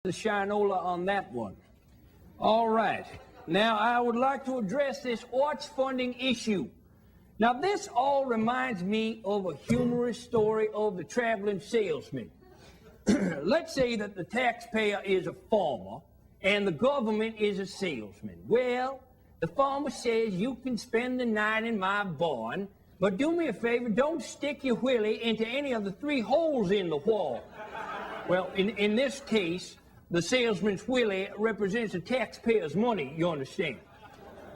the shinola on that one. All right. Now, I would like to address this arts funding issue. Now, this all reminds me of a humorous story of the traveling salesman. Let's say that the taxpayer is a farmer and the government is a salesman. Well, the farmer says you can spend the night in my barn, but do me a favor, don't stick your willy into any of the 3 holes in the wall. Well, in this case, the salesman's willy represents the taxpayer's money, you understand.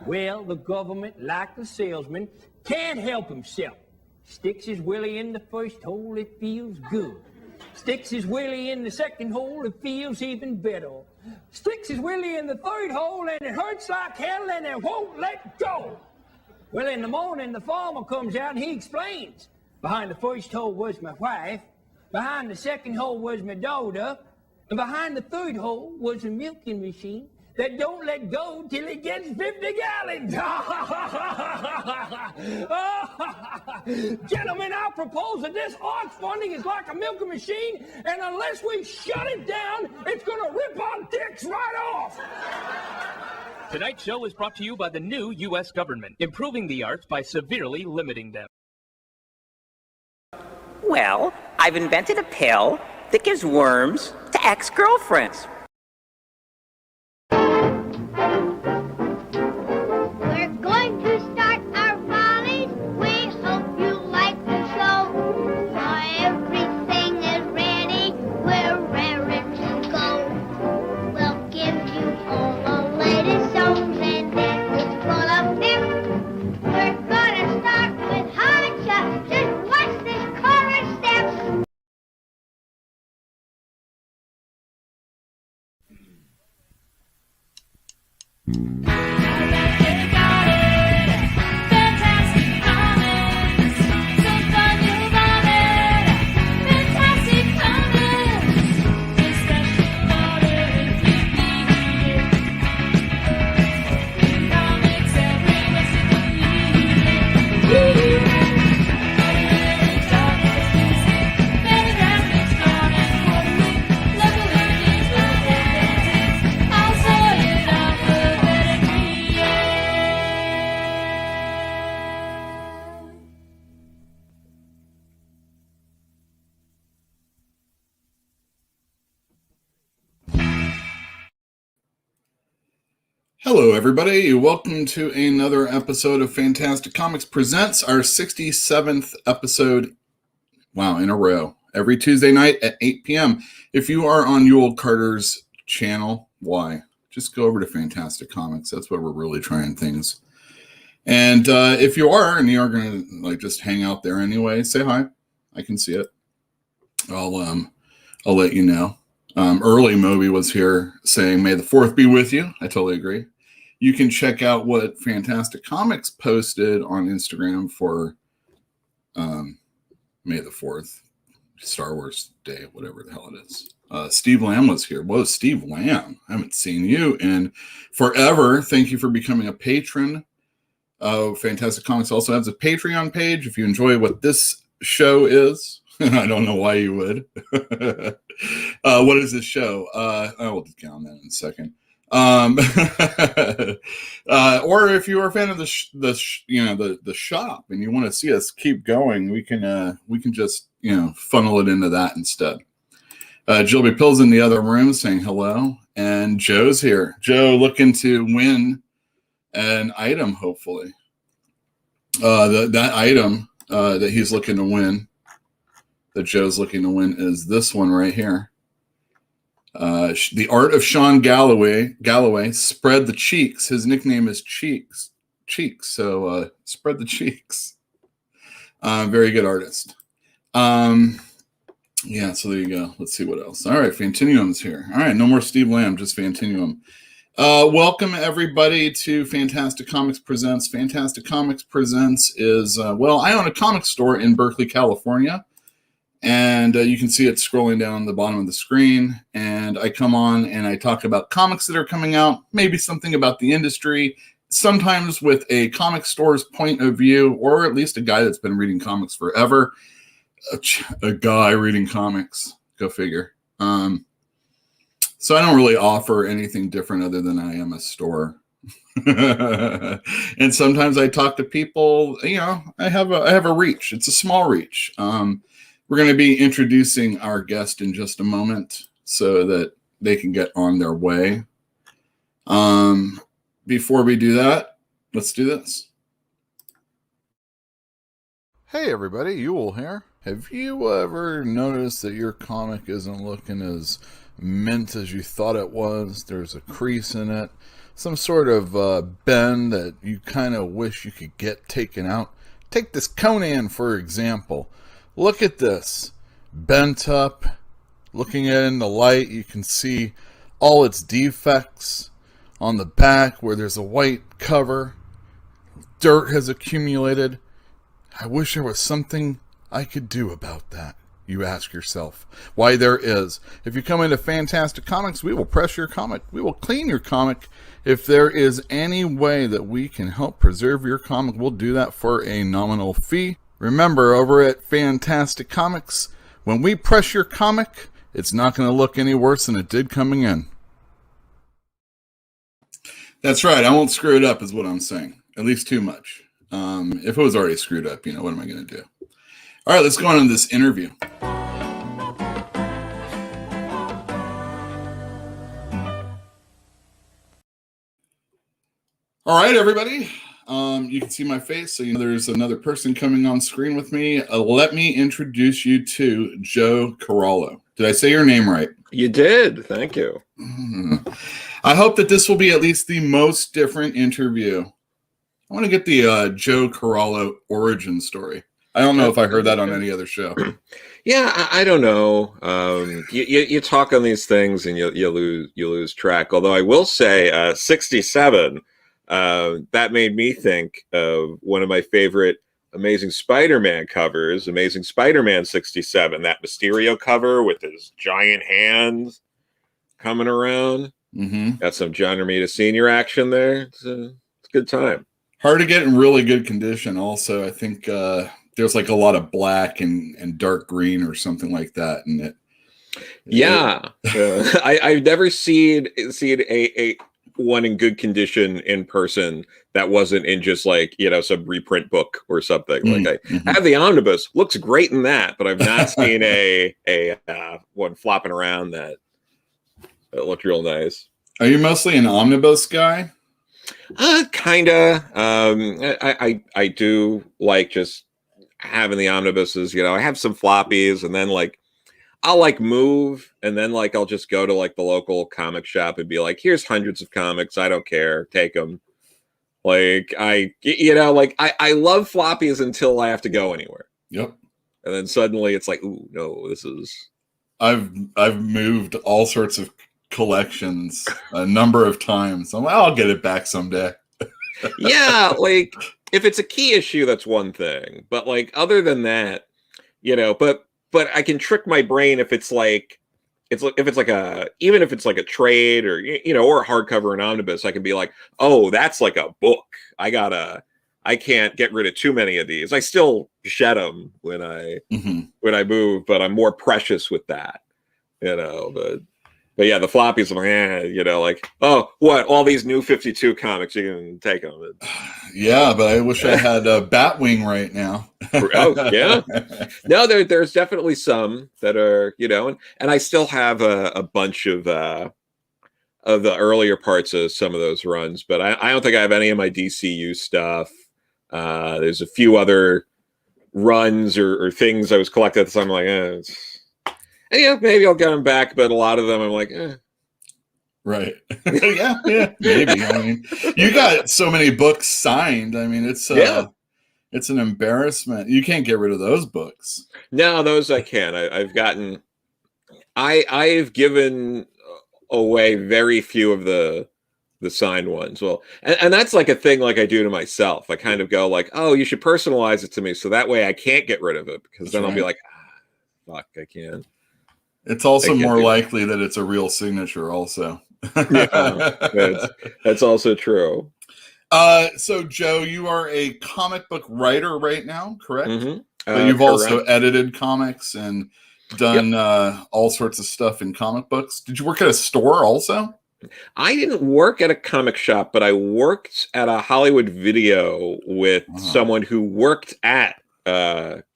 Well, the government, like the salesman, can't help himself. Sticks his willy in the first hole, it feels good. Sticks his willy in the second hole, it feels even better. Sticks his willy in the third hole, and it hurts like hell, and it won't let go. Well, in the morning, the farmer comes out, and he explains. Behind the first hole was my wife. Behind the second hole was my daughter. And behind the third hole was a milking machine that don't let go till it gets 50 gallons. Gentlemen, I propose that this arts funding is like a milking machine, and unless we shut it down, it's going to rip our dicks right off. Tonight's show is brought to you by the new U.S. government, improving the arts by severely limiting them. Well, I've invented a pill that gives worms to ex-girlfriends. We're going to start our volleys. We hope you like the show. Everything is ready. We're raring to go. We'll give you all the latest songs and it's full of them. We're gonna start with high chops. Just watch this chorus steps. Hello, everybody. Welcome to another episode of Fantastic Comics Presents, our 67th episode, in a row, every Tuesday night at 8 p.m. If you are on Yule Carter's channel, just go over to Fantastic Comics. That's where we're really trying things. And if you are, and you are going to just hang out there anyway, say hi. I can see it. I'll let you know. Early Moby was here saying, "May the 4th be with you." I totally agree. You can check out what Fantastic Comics posted on Instagram for May the 4th, Star Wars Day, whatever the hell it is. Steve Lamb was here. Whoa, Steve Lamb. I haven't seen you in forever. Thank you for becoming a patron of Fantastic Comics. Also has a Patreon page if you enjoy what this show is. I don't know why you would. What is this show? I will get on that in a second. Or if you are a fan of the shop and you want to see us keep going, we can just funnel it into that instead. Jilby Pill's in the other room saying hello, and Joe's here. Joe looking to win an item, hopefully. That item that he's looking to win, that Joe's looking to win, is this one right here. The Art of Sean Galloway, Spread the Cheeks. His nickname is Cheeks. So Spread the Cheeks. Very good artist. Yeah, so there you go. Let's see what else. All right, Fantinuum's here. All right, no more Steve Lamb, just Fantinuum. Welcome, everybody, to Fantastic Comics Presents. Fantastic Comics Presents is, I own a comic store in Berkeley, California. And you can see it scrolling down the bottom of the screen. And I come on and I talk about comics that are coming out, maybe something about the industry, sometimes with a comic store's point of view, or at least a guy that's been reading comics forever. A guy reading comics, go figure. So I don't really offer anything different other than I am a store. And sometimes I talk to people, I have a reach. It's a small reach. We're going to be introducing our guest in just a moment so that they can get on their way. Before we do that, let's do this. Hey everybody, Yule here. Have you ever noticed that your comic isn't looking as mint as you thought it was? There's a crease in it, some sort of bend that you kind of wish you could get taken out. Take this Conan, for example. Look at this. Bent up. Looking at it in the light, you can see all its defects on the back where there's a white cover. Dirt has accumulated. I wish there was something I could do about that, you ask yourself. Why, there is. If you come into Fantastic Comics, we will press your comic. We will clean your comic. If there is any way that we can help preserve your comic, we'll do that for a nominal fee. Remember, over at Fantastic Comics, when we press your comic, it's not going to look any worse than it did coming in. That's right. I won't screw it up is what I'm saying. At least too much. If it was already screwed up, what am I going to do? All right, let's go on to this interview. All right, everybody. You can see my face, so there's another person coming on screen with me. Let me introduce you to Joe Corallo. Did I say your name right? You did. Thank you. I hope that this will be at least the most different interview. I want to get the Joe Corallo origin story. I don't know if I heard that on any other show. Yeah, I don't know. You talk on these things and you lose track. Although I will say, 67. That made me think of one of my favorite Amazing Spider-Man covers, Amazing Spider-Man 67. That Mysterio cover with his giant hands coming around. Mm-hmm. Got some John Romita Sr. action there. It's a good time. Hard to get in really good condition. Also, I think there's like a lot of black and dark green or something like that in it. Yeah, I've never seen a one in good condition in person that wasn't in just like some reprint book or something. Like I have the omnibus, looks great in that, but I've not seen a one flopping around that looked real nice. Are you mostly an omnibus guy? Kinda. I do like just having the omnibuses. I have some floppies, and then I'll move, and then I'll just go to the local comic shop and be like, here's hundreds of comics. I don't care. Take them. I love floppies until I have to go anywhere. Yep. And then suddenly it's like, ooh, no, this is. I've moved all sorts of collections a number of times. I'll get it back someday. Yeah, if it's a key issue, that's one thing. But other than that, but I can trick my brain if it's even if it's a trade or or a hardcover and omnibus, I can be like, oh, that's like a book. I can't get rid of too many of these. I still shed them when I move, but I'm more precious with that, But yeah, the floppies, I'm like, oh, what? All these new 52 comics, you can take them. Yeah, but I wish I had a Batwing right now. Oh, yeah. No, there's definitely some that are, and I still have a bunch of the earlier parts of some of those runs, but I don't think I have any of my DCU stuff. There's a few other runs or things I was collecting at the time. I'm like, and yeah, maybe I'll get them back, but a lot of them I'm like, Right. yeah, maybe. I mean, you got so many books signed. I mean, it's an embarrassment. You can't get rid of those books. No, those I can. I've given away very few of the signed ones. Well, and that's a thing I do to myself. I kind of go oh, you should personalize it to me so that way I can't get rid of it, because then I'll be like, fuck, I can't. It's also more likely that it's a real signature also. Yeah, that's also true. So Joe, you are a comic book writer right now, correct? Mm-hmm. But you've also edited comics and done all sorts of stuff in comic books. Did you work at a store also? I didn't work at a comic shop, but I worked at a Hollywood Video with someone who worked at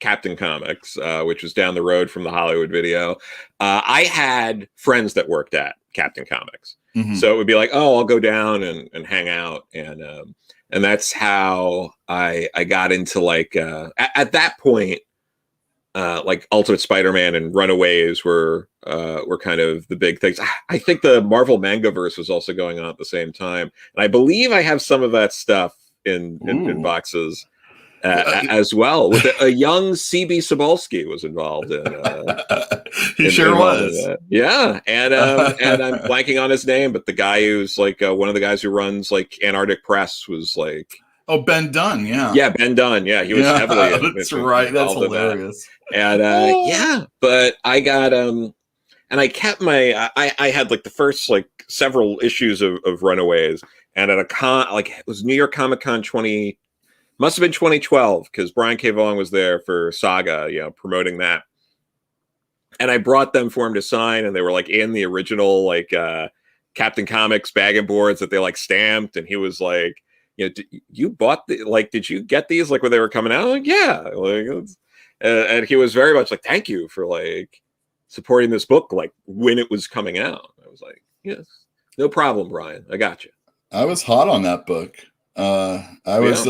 Captain Comics, which was down the road from the Hollywood Video. I had friends that worked at Captain Comics. So it would be like, oh, I'll go down and hang out. And that's how I got into like, at that point, like Ultimate Spider-Man and Runaways were kind of the big things. I think the Marvel Mangaverse was also going on at the same time. And I believe I have some of that stuff in boxes. As well, with a young C.B. Cebulski was involved in. He sure was. Yeah, and I'm blanking on his name, but the guy who's like one of the guys who runs like Antarctic Press was like. Oh, Ben Dunn, yeah, Ben Dunn, yeah, he was heavily. That's right. That's hilarious. That. And yeah, but I got and I kept my. I had like the first like several issues of Runaways, and at a con like it was New York Comic Con 20. Must have been 2012 because Brian K. Vaughan was there for Saga, promoting that. And I brought them for him to sign, and they were like in the original like Captain Comics bag and boards that they like stamped. And he was like, you bought did you get these like when they were coming out? I'm like, yeah. Like, and he was very much like, thank you for like supporting this book like when it was coming out. I was like, yes, no problem, Brian. I got you. I was hot on that book. I was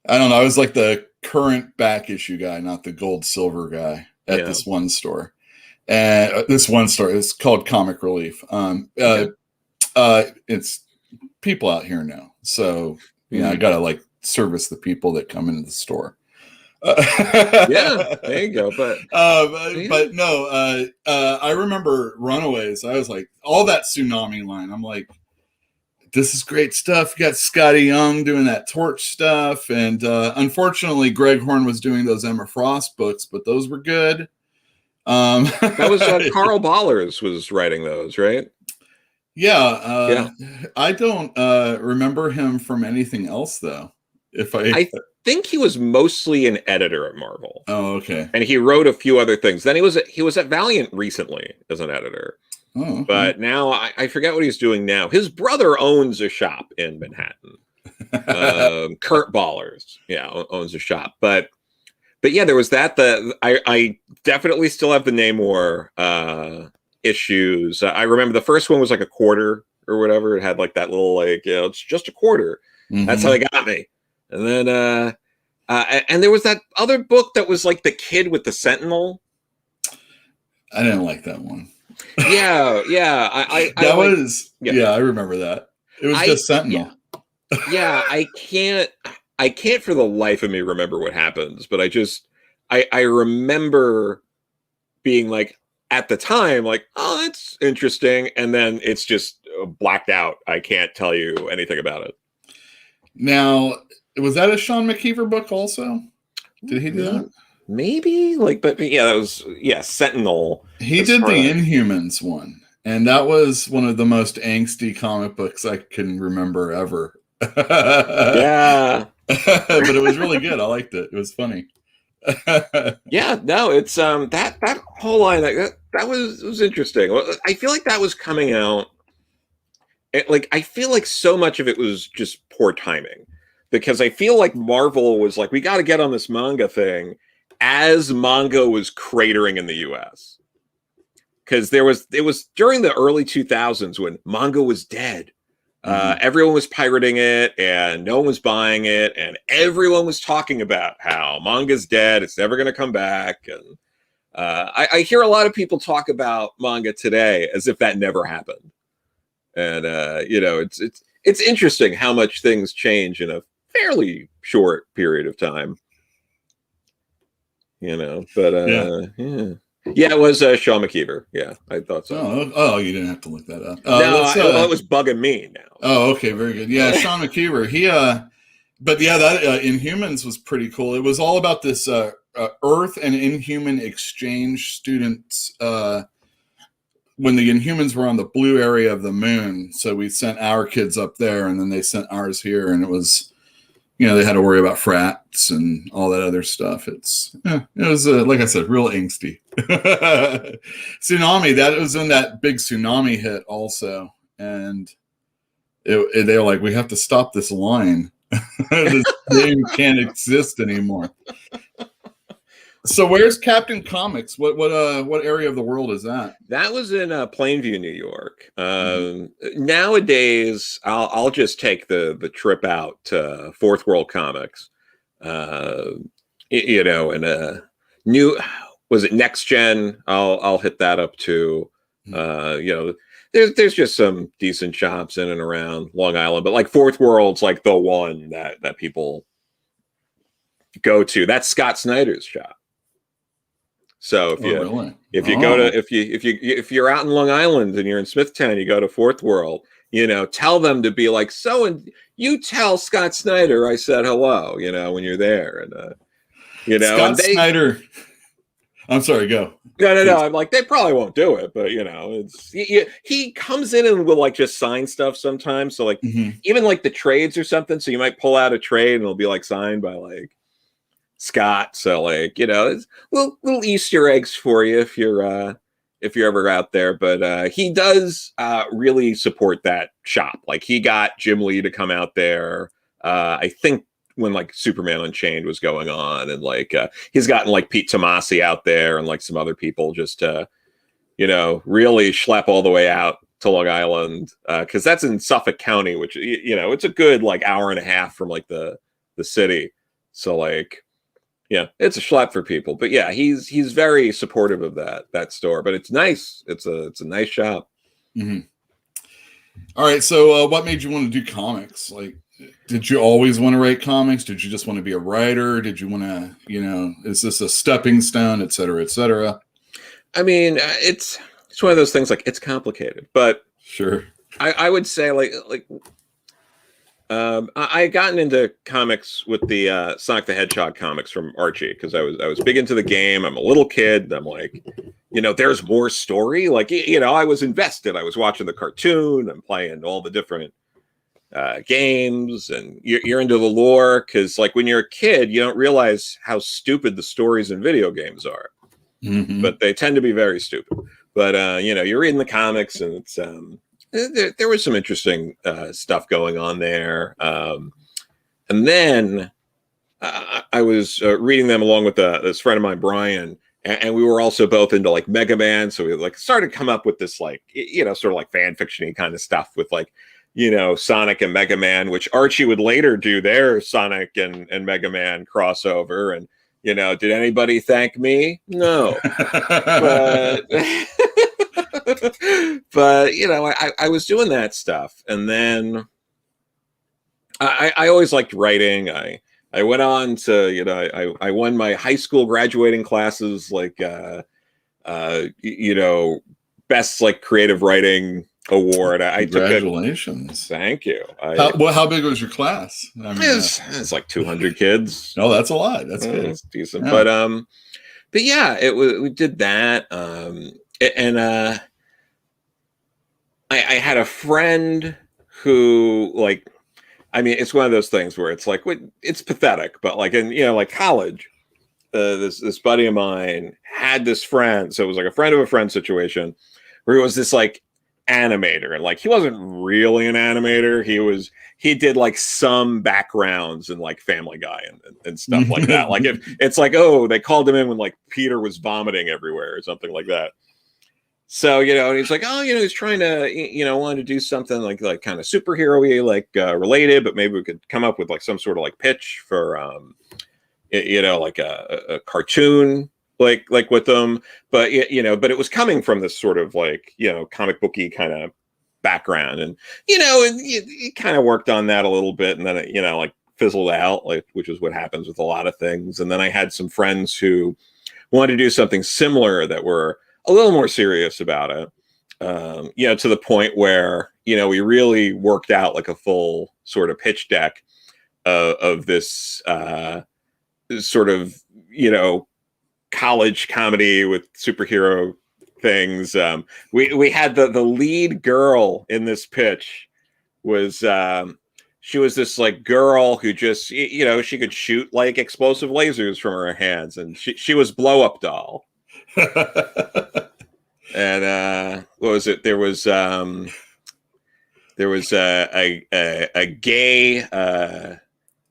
I don't know. I was like the current back issue guy, not the gold silver guy at this one store. And this one store is called Comic Relief. It's people out here now. So, I got to like service the people that come into the store. Yeah, there you go. But no, I remember Runaways. I was like, all that Tsunami line. I'm like, this is great stuff. You got Scotty Young doing that Torch stuff. And unfortunately, Greg Horn was doing those Emma Frost books, but those were good. That was Carl Ballers was writing those, right? Yeah. I don't remember him from anything else, though. I think he was mostly an editor at Marvel. Oh, okay. And he wrote a few other things. Then he was at Valiant recently as an editor. Oh, okay. But now I forget what he's doing now. His brother owns a shop in Manhattan. Kurt Ballers, owns a shop. But yeah, there was that. I definitely still have the Namor issues. I remember the first one was like a quarter or whatever. It had like that little like it's just a quarter. That's how they got me. And then and there was that other book that was like the kid with the Sentinel. I didn't like that one. Yeah. I remember that. It was just Sentinel. Yeah, I can't for the life of me remember what happens, but I remember being like at the time like, oh, that's interesting, and then it's just blacked out. I can't tell you anything about it. Now, was that a Sean McKeever book also? Did he do that? Maybe that was Sentinel. He did the Inhumans one, and that was one of the most angsty comic books I can remember ever. Yeah. But it was really good. I liked it. It was funny. Yeah, no, it's that whole line that was interesting. I feel like that was coming out. I feel like so much of it was just poor timing, because I feel like Marvel was like, we got to get on this manga thing as manga was cratering in the US. Because it was during the early 2000s when manga was dead. Everyone was pirating it and no one was buying it, and everyone was talking about how manga's dead, it's never going to come back. And I hear a lot of people talk about manga today as if that never happened. And it's interesting how much things change in a fairly short period of time. Yeah, it was Sean McKeever. Yeah, I thought so. Oh, you didn't have to look that up. It was bugging me now. Oh, okay, very good. Yeah, Sean McKeever. That Inhumans was pretty cool. It was all about this Earth and Inhuman exchange students when the Inhumans were on the blue area of the moon. So we sent our kids up there, and then they sent ours here, and it was, they had to worry about frats and all that other stuff. It was like I said, real angsty. Tsunami, that was when that big tsunami hit also, and they were like, we have to stop this line. This game can't exist anymore. So where's Captain Comics? What area of the world is that? That was in Plainview, New York. Nowadays, I'll just take the trip out to Fourth World Comics. And new, was it Next Gen? I'll hit that up too. There's just some decent shops in and around Long Island, but like Fourth World's like the one that people go to. That's Scott Snyder's shop. So if you're out in Long Island and you're in Smithtown, you go to Fourth World, tell them to be like, so, and you tell Scott Snyder I said hello, when you're there. And Scott Snyder. I'm sorry, go. No. I'm like, they probably won't do it, but he comes in and will like just sign stuff sometimes. So like even like the trades or something. So you might pull out a trade and it'll be like signed by like Scott. So like, it's little Easter eggs for you if you're ever out there. But he does really support that shop. Like he got Jim Lee to come out there. I think when like Superman Unchained was going on, and like he's gotten like Pete Tomasi out there and like some other people just to really schlep all the way out to Long Island, because that's in Suffolk County, which it's a good like hour and a half from like the city. So like, yeah, it's a schlep for people, but yeah, he's very supportive of that store. But it's nice. It's a nice shop. All right, so what made you want to do comics? Like, did you always want to write comics? Did you just want to be a writer? Did you want to, is this a stepping stone, et cetera, et cetera? I mean, it's one of those things. Like, it's complicated, but sure. I would say I had gotten into comics with the Sonic the Hedgehog comics from Archie, because I was big into the game. I'm a little kid. And I'm like, there's more story. Like, I was invested. I was watching the cartoon. I'm playing all the different games, and you're into the lore, because like when you're a kid, you don't realize how stupid the stories in video games are, but they tend to be very stupid. But you're reading the comics, and it's there was some interesting stuff going on there. And then I was reading them along with this friend of mine, Brian, and we were also both into like Mega Man. So we like started to come up with this like, sort of like fan fiction-y kind of stuff with like, Sonic and Mega Man, which Archie would later do their Sonic and Mega Man crossover. And, did anybody thank me? No. But I was doing that stuff, and then I always liked writing. I went on to I won my high school graduating classes, like best like creative writing award. I Congratulations! Thank you. How big was your class? I mean, it's like 200 kids. Oh, that's a lot. That's good. It's decent, yeah. But yeah, we did that, and I had a friend who, like, I mean, it's one of those things where it's like, it's pathetic, but like in, like college, this buddy of mine had this friend. So it was like a friend of a friend situation where he was this like animator, and like, he wasn't really an animator. He did like some backgrounds in like Family Guy and stuff like that. Like it's like, oh, they called him in when like Peter was vomiting everywhere or something like that. So, and he's like, oh, he's trying to, wanted to do something like kind of superhero-y, like related, but maybe we could come up with like some sort of like pitch for, like a cartoon, like with them. But, but it was coming from this sort of like, comic booky kind of background. And, it kind of worked on that a little bit. And then it, like fizzled out, like, which is what happens with a lot of things. And then I had some friends who wanted to do something similar that were a little more serious about it, to the point where, we really worked out like a full sort of pitch deck of this sort of, college comedy with superhero things. We had the lead girl in this pitch was she was this like girl who just, you know, she could shoot like explosive lasers from her hands, and she was Blow Up Doll. And what was it? There was a gay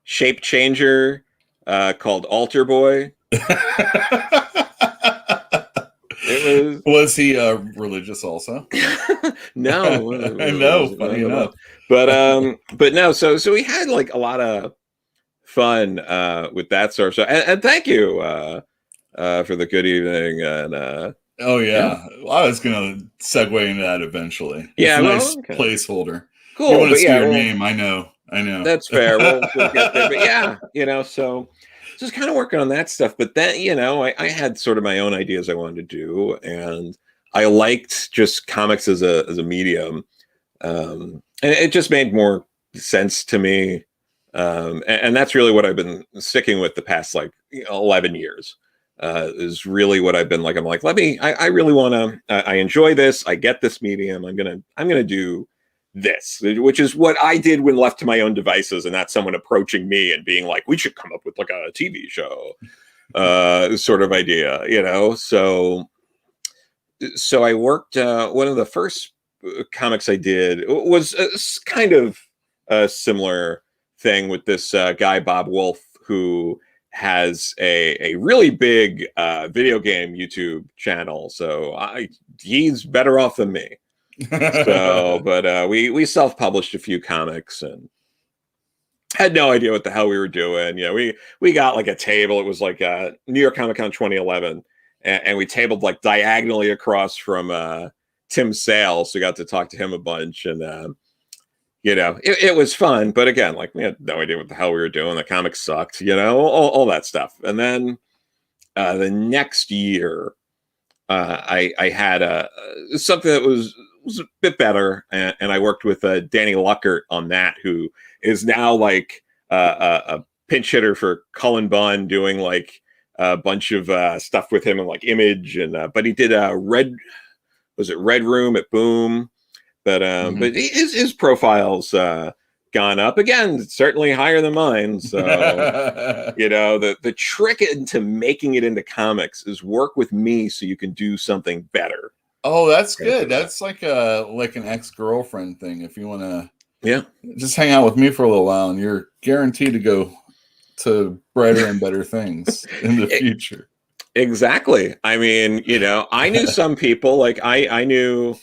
shape changer called Altar Boy. Was he religious also? No, I know, funny enough. But no. So we had like a lot of fun with that sort of stuff. And thank you for the good evening. And oh yeah, well, I was gonna segue into that eventually. Yeah, it's a nice placeholder. Cool. You want to see your name? I know. That's fair. We'll get there. But yeah, you know, so just kind of working on that stuff. But then, you know, I had sort of my own ideas I wanted to do, and I liked just comics as a medium, and it just made more sense to me. And that's really what I've been sticking with the past like 11 years. Is really what I've been like. I'm like, I really want to. I enjoy this. I get this medium. I'm gonna do this, which is what I did when left to my own devices, and not someone approaching me and being like, we should come up with like a TV show sort of idea, you know. So I worked. One of the first comics I did was kind of a similar thing with this guy Bob Wolf, who has a really big video game YouTube channel. So he's better off than me. So, but we self-published a few comics and had no idea what the hell we were doing. You know, we got like a table. It was like New York Comic Con 2011, and we tabled like diagonally across from Tim Sale. So we got to talk to him a bunch, and you know, it was fun. But again, like we had no idea what the hell we were doing. The comics sucked, you know, all that stuff. And then the next year, I had something that was a bit better, and I worked with Danny Luckert on that, who is now like a pinch hitter for Cullen Bunn, doing like a bunch of stuff with him and like Image, and but he did Red Room at Boom, but but his profile's gone up again, certainly higher than mine. So you know, the trick into making it into comics is work with me so you can do something better. Oh, that's good. That's like an ex-girlfriend thing. If you want to, just hang out with me for a little while, and you're guaranteed to go to brighter and better things in the future. Exactly. I mean, you know, I knew some people, like I knew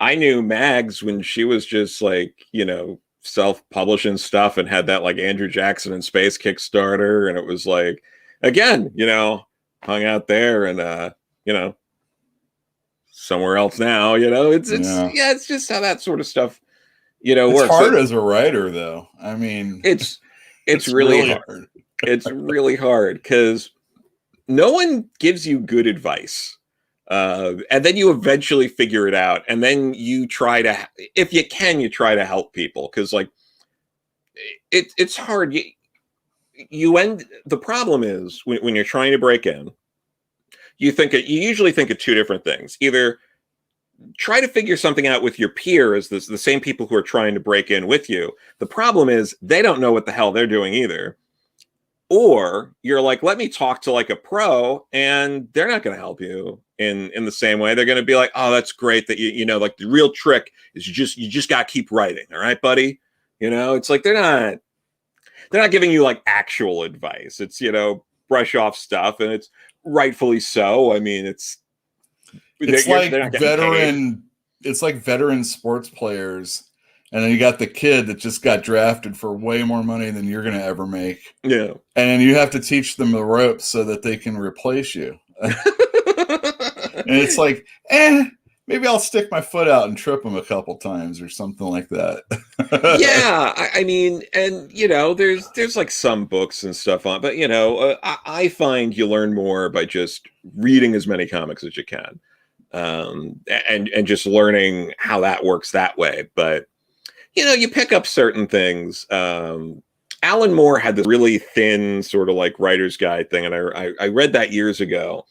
Mags when she was just like, you know, self-publishing stuff, and had that like Andrew Jackson in Space Kickstarter, and it was like, again, you know, hung out there, and you know, somewhere else now, you know, it's just how that sort of stuff, you know, works. It's hard as a writer, though. I mean, it's really hard. It's really hard because no one gives you good advice, and then you eventually figure it out, and then you try to, if you can, you try to help people, because like it's hard. The problem is when you're trying to break in, you usually think of two different things. Either try to figure something out with your peers, the same people who are trying to break in with you. The problem is they don't know what the hell they're doing either. Or you're like, let me talk to like a pro, and they're not going to help you in the same way. They're going to be like, oh, that's great that you know, like the real trick is you just got to keep writing. All right, buddy. You know, it's like they're not giving you like actual advice. It's, you know, brush off stuff, and it's rightfully so. I mean, it's like veteran sports players, and then you got the kid that just got drafted for way more money than you're going to ever make. Yeah, and you have to teach them the ropes so that they can replace you. And it's like, maybe I'll stick my foot out and trip them a couple times or something like that. Yeah, I mean, and you know, there's like some books and stuff on, but you know, I find you learn more by just reading as many comics as you can, and just learning how that works that way. But you know, you pick up certain things. Alan Moore had this really thin sort of like writer's guide thing, and I read that years ago.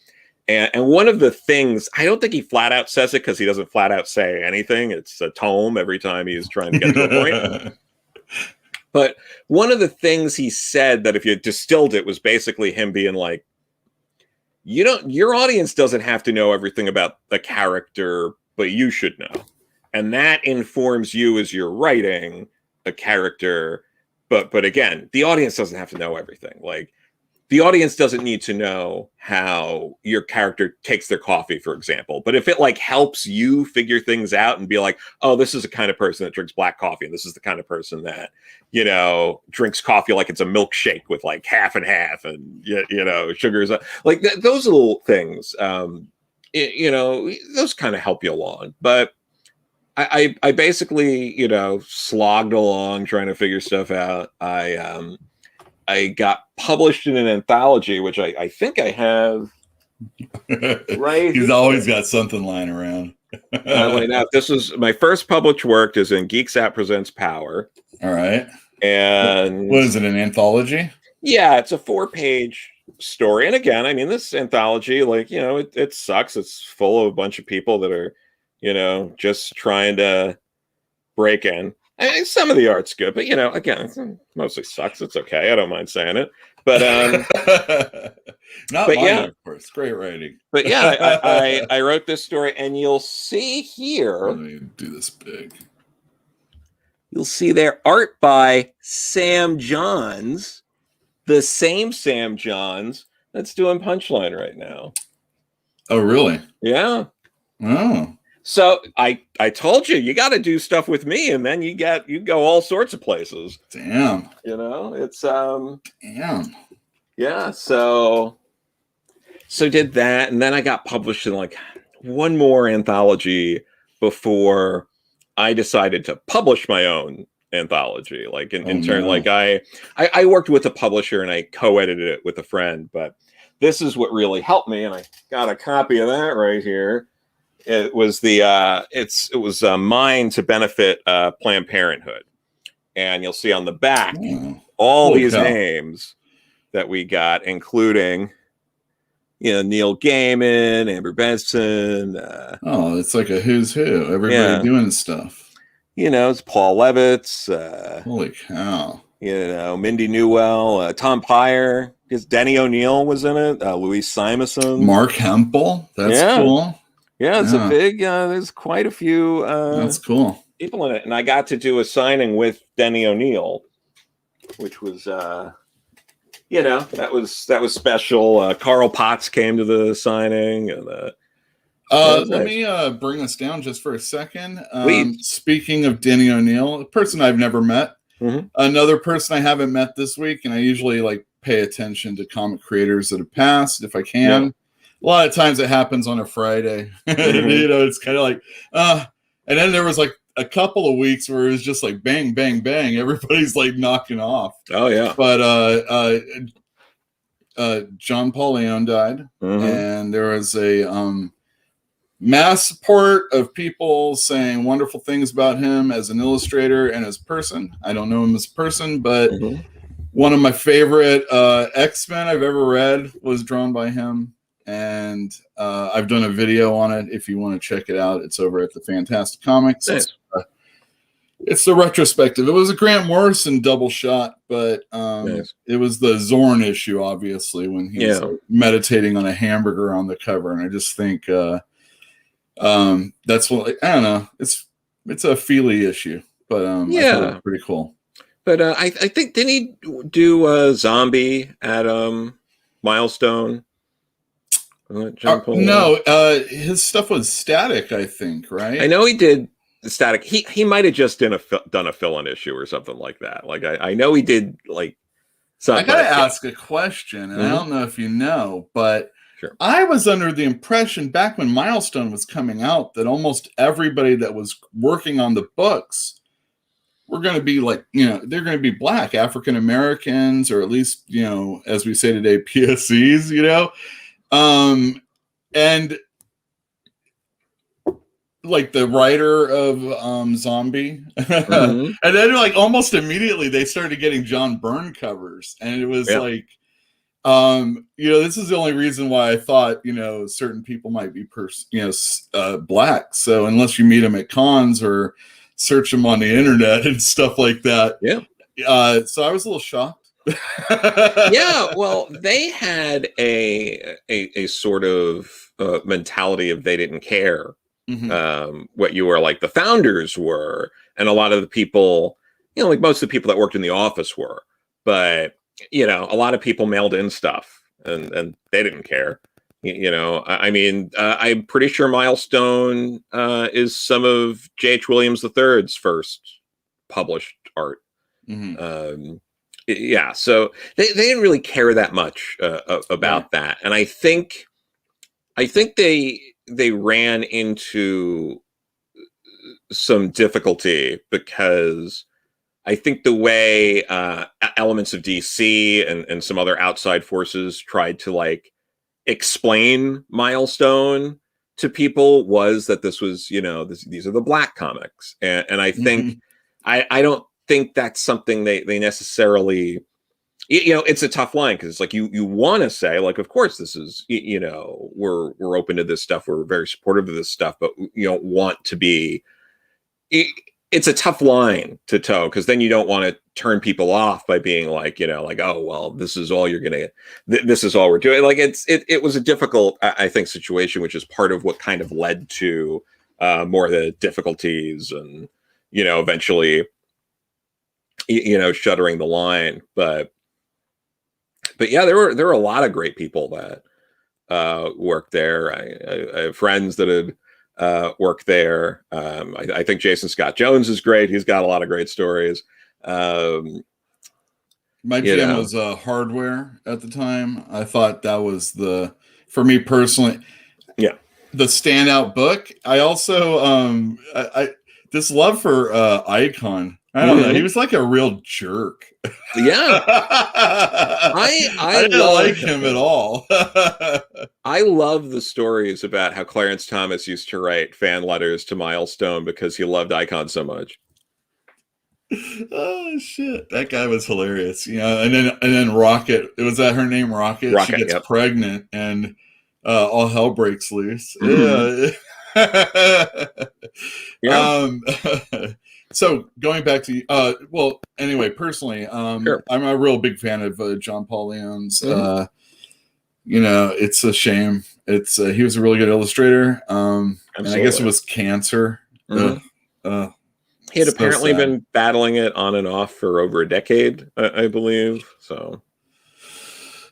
And one of the things, I don't think he flat out says it, because he doesn't flat out say anything. It's a tome every time he's trying to get to a point. But one of the things he said that if you distilled it was basically him being like, your audience doesn't have to know everything about the character, but you should know. And that informs you as you're writing a character. But again, the audience doesn't have to know everything. Like, the audience doesn't need to know how your character takes their coffee, for example. But if it like helps you figure things out and be like, oh, this is the kind of person that drinks black coffee, and this is the kind of person that, drinks coffee like it's a milkshake with like half and half, and sugars, like those little things, those kind of help you along. But I basically, slogged along trying to figure stuff out. I got published in an anthology, which I think I have right. He's always got something lying around. Now, this was my first published work is in Geeks Out Presents Power. All right. And what is it, an anthology? Yeah, it's a 4-page story. And again, I mean, this anthology, like, it sucks. It's full of a bunch of people that are, just trying to break in. I mean, some of the art's good, but again, it mostly sucks. It's okay. I don't mind saying it. But not but mine, yeah, of course. Great writing. But yeah, I wrote this story, and you'll see here. Let me do this big. You'll see there art by Sam Johns, the same Sam Johns that's doing Punchline right now. Oh, really? Yeah. Oh. So I told you got to do stuff with me, and then you go all sorts of places. Damn. It's damn. Yeah. So did that, and then I got published in like one more anthology before I decided to publish my own anthology. Like in turn, like I worked with a publisher and I co-edited it with a friend, but this is what really helped me, and I got a copy of that right here. It was mine to benefit Planned Parenthood, and you'll see on the back all these names that we got, including Neil Gaiman, Amber Benson. It's like a who's who. Everybody doing stuff. It's Paul Levitz. Holy cow! Mindy Newell, Tom Pyre. Because Denny O'Neil was in it. Louise Simonson, Mark Hempel. That's cool. Yeah, it's a big. There's quite a few. That's cool. People in it, and I got to do a signing with Denny O'Neil, which was, that was special. Carl Potts came to the signing, and let nice. me bring us down just for a second. Please. Speaking of Denny O'Neil, a person I've never met, another person I haven't met this week, and I usually like pay attention to comic creators that have passed if I can. Yeah. A lot of times it happens on a Friday. It's kind of like, and then there was like a couple of weeks where it was just like bang, bang, bang. Everybody's like knocking off. Oh yeah. But John Paul Leon died, and there was a mass support of people saying wonderful things about him as an illustrator and as a person. I don't know him as a person, but one of my favorite X-Men I've ever read was drawn by him. And I've done a video on it. If you want to check it out, it's over at the Fantastic Comics. Nice. It's the retrospective. It was a Grant Morrison double shot, but it was the Zorn issue, obviously, when he was meditating on a hamburger on the cover. And I just think that's what I don't know. It's a Feely issue, but I thought it was pretty cool. But I think didn't he do Zombie at Milestone? No, his stuff was Static, I think, right? I know he did Static. He might have just done a fill-in issue or something like that. Like I know he did like something. I gotta ask a question, and I don't know if you know, but I was under the impression back when Milestone was coming out that almost everybody that was working on the books were going to be like, they're going to be black, African Americans, or at least, as we say today, PSCs, and like the writer of Zombie, and then like almost immediately they started getting John Byrne covers, and it was like, this is the only reason why I thought certain people might be black. So unless you meet them at cons or search them on the internet and stuff like that, So I was a little shocked. Yeah, well, they had a sort of mentality of they didn't care what you were, like the founders were, and a lot of the people, like most of the people that worked in the office were, but a lot of people mailed in stuff, and they didn't care. I mean, I'm pretty sure Milestone is some of J.H. Williams III's first published art. Yeah, so they didn't really care that much about that, and I think they ran into some difficulty because I think the way elements of DC and some other outside forces tried to like explain Milestone to people was that this was, these are the Black comics, and I think I don't think that's something they necessarily, it's a tough line because it's like you want to say like, of course this is, we're open to this stuff, we're very supportive of this stuff, but you don't want to be. It's a tough line to toe because then you don't want to turn people off by being like, like, oh well, this is all you're gonna, this is all we're doing. Like it was a difficult, I think, situation, which is part of what kind of led to more of the difficulties and eventually shuttering the line. But yeah, there were a lot of great people that worked there. I have friends that had worked there. I think Jason Scott Jones is great. He's got a lot of great stories. My jam was Hardware at the time. I thought that was for me personally, the standout book. I also I this love for Icon. I don't know. He was like a real jerk. Yeah. I didn't like him at all. I love the stories about how Clarence Thomas used to write fan letters to Milestone because he loved Icon so much. Oh shit. That guy was hilarious. And then Rocket, was that her name? Rocket? She gets pregnant and all hell breaks loose. So going back to anyway, personally, sure. I'm a real big fan of John Paul Leon's. It's a shame. He was a really good illustrator. And I guess it was cancer. He had apparently been battling it on and off for over a decade, I believe. So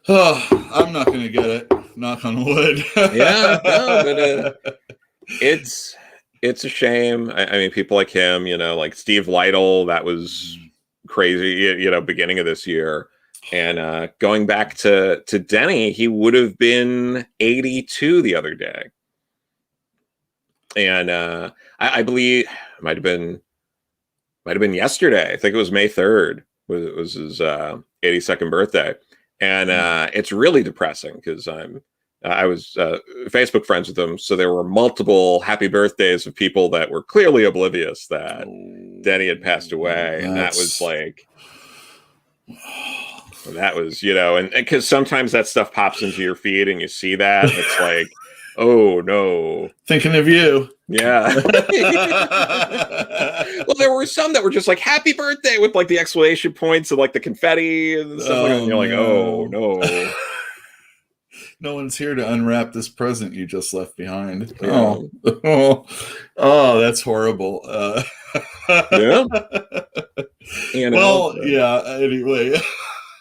I'm not going to get it. Knock on wood. Yeah, no, but it's a shame. I mean, people like him, like Steve Lytle, that was crazy, beginning of this year. And going back to Denny, he would have been 82 the other day. And I believe it might have been yesterday. I think it was May 3rd. Was his 82nd birthday. And it's really depressing because I was Facebook friends with him, so there were multiple happy birthdays of people that were clearly oblivious that Denny had passed away, and that was like, and because sometimes that stuff pops into your feed and you see that, and it's like, oh no, thinking of you. Yeah. Well, there were some that were just like happy birthday with like the exclamation points and like the confetti and stuff like that. And you're like, oh no. No one's here to unwrap this present you just left behind. Yeah. Oh, that's horrible. Yeah. Anyway.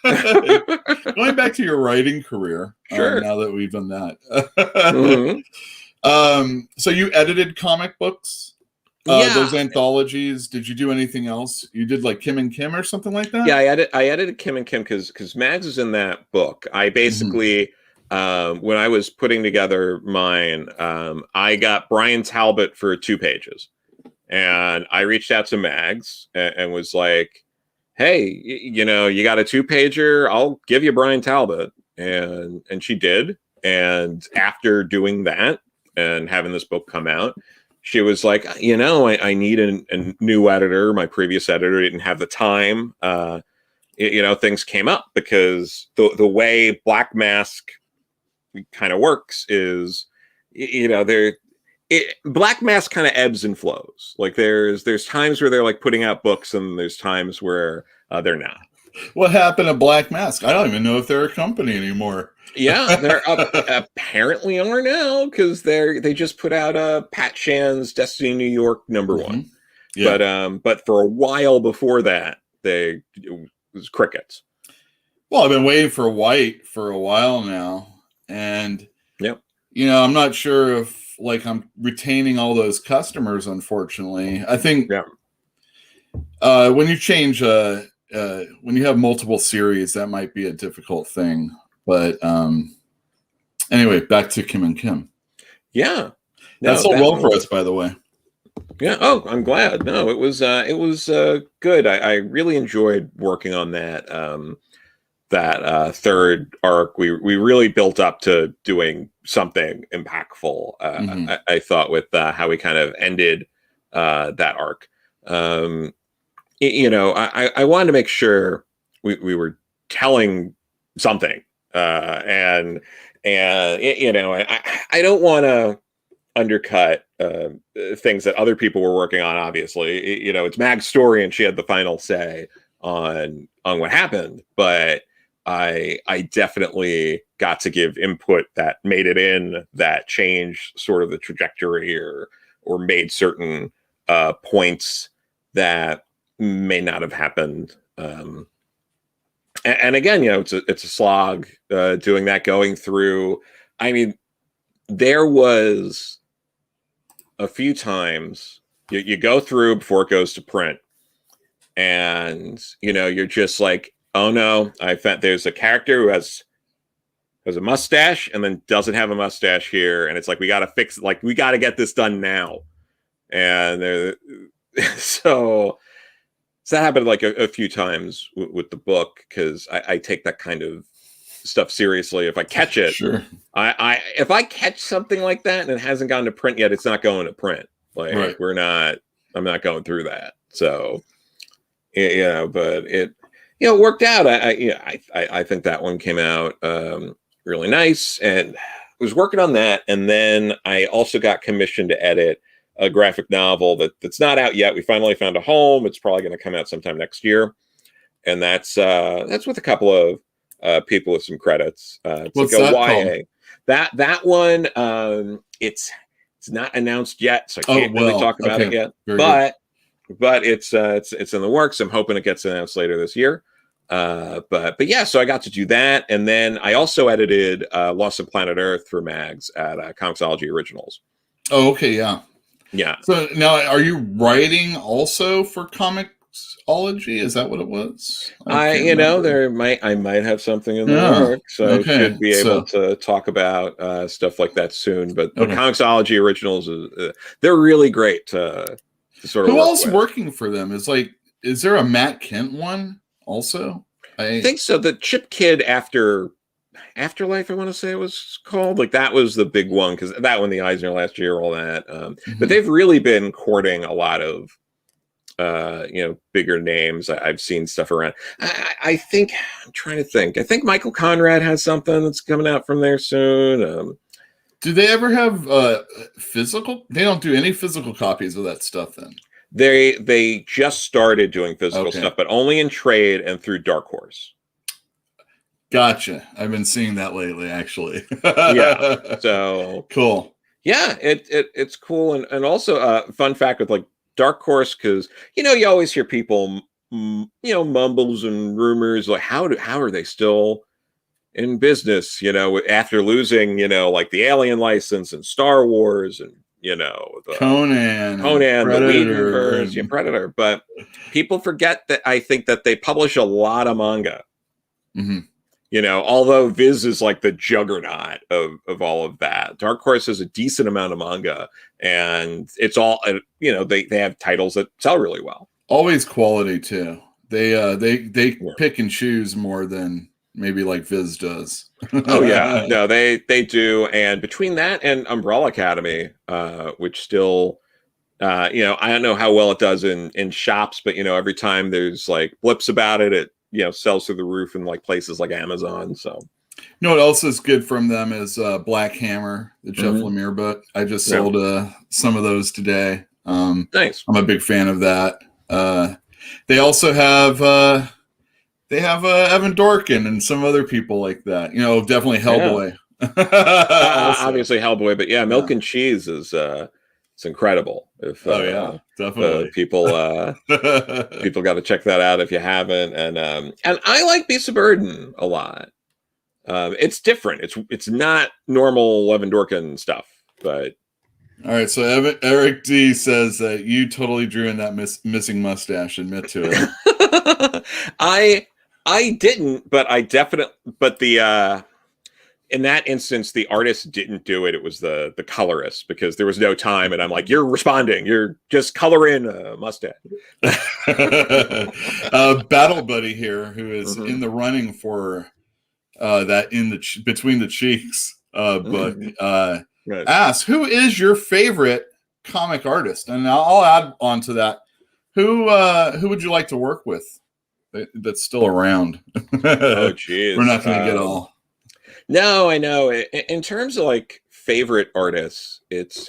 Going back to your writing career, sure. Now that we've done that. So you edited comic books? Those anthologies. Did you do anything else? You did like Kim and Kim or something like that? Yeah, I edited Kim and Kim because Mags is in that book. I basically... when I was putting together mine, I got Brian Talbot for 2 pages, and I reached out to Mags and was like, "Hey, you got a 2-pager? I'll give you Brian Talbot," and she did. And after doing that and having this book come out, she was like, I need a new editor. My previous editor didn't have the time. Things came up because the way Black Mask kind of works is, Black Mask kind of ebbs and flows. Like there's times where they're like putting out books, and there's times where they're not. What happened to Black Mask? I don't even know if they're a company anymore. Yeah, they're apparently are now, because they just put out Pat Shan's Destiny New York #1. Yeah. But for a while before that, it was crickets. Well, I've been waiting for White for a while now, and yep. I'm not sure if I'm retaining all those customers. Unfortunately, I think when you change when you have multiple series, that might be a difficult thing. But anyway, back to Kim and Kim. Yeah, that's all well for us, by the way. Yeah. Oh, I'm glad. No, it was good. I really enjoyed working on that. That third arc. We really built up to doing something impactful. I thought with how we kind of ended that arc. I wanted to make sure we were telling something, and I don't want to undercut things that other people were working on. Obviously, it's Mag's story, and she had the final say on what happened. But I definitely got to give input that made it in, that changed sort of the trajectory, or made certain points that may not have happened. And again, it's a slog doing that, going through. I mean, there was a few times you go through before it goes to print, and you're just like, oh no, I found there's a character who has a mustache and then doesn't have a mustache here, and it's like, we got to fix it. Like, we got to get this done now. And so that happened like a few times with the book, because I take that kind of stuff seriously. If I catch it, sure. If I catch something like that and it hasn't gone to print yet, it's not going to print. Like, right. I'm not going through that. So, but it worked out. I think that one came out really nice, and was working on that. And then I also got commissioned to edit a graphic novel that's not out yet. We finally found a home. It's probably going to come out sometime next year, and that's with a couple of people with some credits. It's What's like a that YA. That one, it's not announced yet, so I can't really talk about it yet. But it's in the works. I'm hoping it gets announced later this year. But yeah, so I got to do that, and then I also edited Lost on Planet Earth for Mags at Comixology Originals. Oh, okay, yeah. So now, are you writing also for Comixology? Is that what it was? I might have something in the works, so I should be able to talk about stuff like that soon. But Comixology Originals they're really great to sort of. Who else with. Working for them? Is there a Matt Kent one also? I think so. The Chip Kid Afterlife, I want to say it was called. Like, that was the big one, because that one, the Eisner last year, all that. But they've really been courting a lot of bigger names. I've seen stuff around. I think, I'm trying to think. I think Michael Conrad has something that's coming out from there soon. Do they ever have physical? They don't do any physical copies of that stuff then? They just started doing physical stuff, but only in trade and through Dark Horse. Gotcha. I've been seeing that lately, actually. Yeah. So cool. Yeah, it's cool, and also fun fact with like Dark Horse, because you always hear people mumbles and rumors like how are they still in business? After losing like the Alien license and Star Wars and the Conan, the Whedonverse, Predator. But people forget that I think that they publish a lot of manga. Although Viz is like the juggernaut of all of that, Dark Horse has a decent amount of manga, and it's all they have titles that sell really well. Always quality too. They pick and choose more than maybe like Viz does. Oh yeah, no, they do. And between that and Umbrella Academy, which still, I don't know how well it does in shops, but every time there's like blips about it, it sells through the roof in like places like Amazon. So You know what else is good from them is Black Hammer, the Jeff Mhm. Lemire book. I just Yeah. sold some of those today. Nice. I'm a big fan of that. They also have Evan Dorkin and some other people like that. You know, definitely Hellboy. Also. Obviously Hellboy, but yeah, Milk and Cheese is it's incredible. If Oh yeah, definitely. people people got to check that out if you haven't. And I like Beasts of Burden a lot. It's different. It's not normal Evan Dorkin stuff, but all right. So Eric D says that you totally drew in that missing mustache. Admit to it. I didn't, but I definitely. But the in that instance, the artist didn't do it. It was the colorist, because there was no time, and I'm like, you're responding. You're just color in a mustache. Battle Buddy here, who is in the running for that in the between the cheeks, but Right. Ask, who is your favorite comic artist? And I'll add on to that. Who would you like to work with that's still around? Oh, geez. We're not going to get all. No, I know. In terms of like favorite artists, it's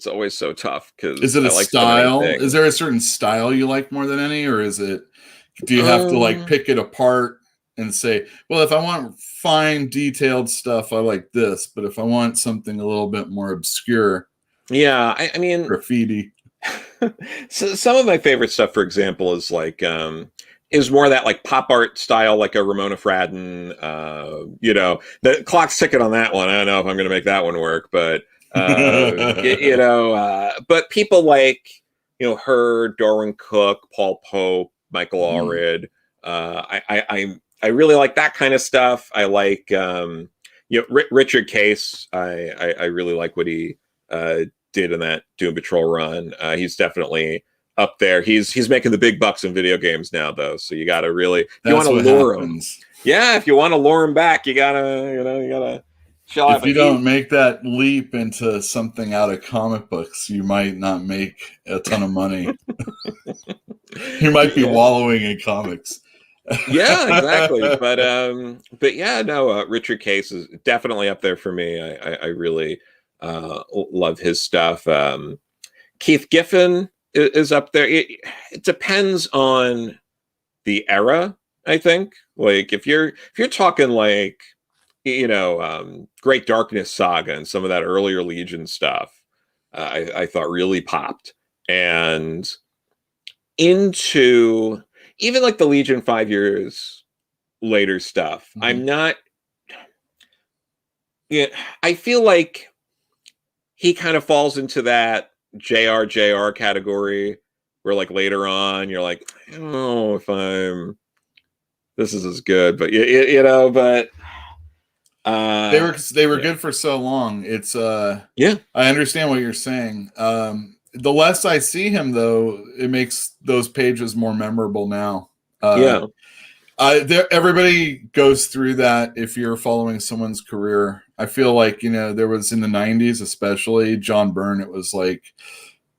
always so tough because is it a style? Is there a certain style you like more than any, or is it? Do you have to like pick it apart and say, well, if I want fine, detailed stuff, I like this, but if I want something a little bit more obscure, yeah, I mean, graffiti. So some of my favorite stuff, for example, is like is more that like pop art style, like a Ramona Fradden. You know, the clock's ticking on that one. I don't know if I'm going to make that one work, but you know, but people like, you know, her, Darwin Cook, Paul Pope, Michael Allred. I really like that kind of stuff. I like you know, Richard Case. I really like what he did in that Doom Patrol run. He's definitely up there. He's making the big bucks in video games now, though. So you got to really, if you want to lure him. Yeah, if you want to lure him back, you gotta shell out. If you don't make that leap into something out of comic books, you might not make a ton of money. You might be wallowing in comics. Yeah, exactly. But yeah, no, Richard Case is definitely up there for me. I really love his stuff. Keith Giffen is up there. It depends on the era, I think. Like if you're talking like, you know, Great Darkness Saga and some of that earlier Legion stuff, I thought really popped. And into even like the Legion 5 years later stuff, I'm not. Yeah, I feel like he kind of falls into that JR category where like later on you're like, I don't know if this is as good, but you know, but they were good for so long. It's yeah, I understand what you're saying. The less I see him, though, it makes those pages more memorable now. Yeah. Everybody goes through that if you're following someone's career. I feel like, you know, there was in the 90s, especially John Byrne, it was like,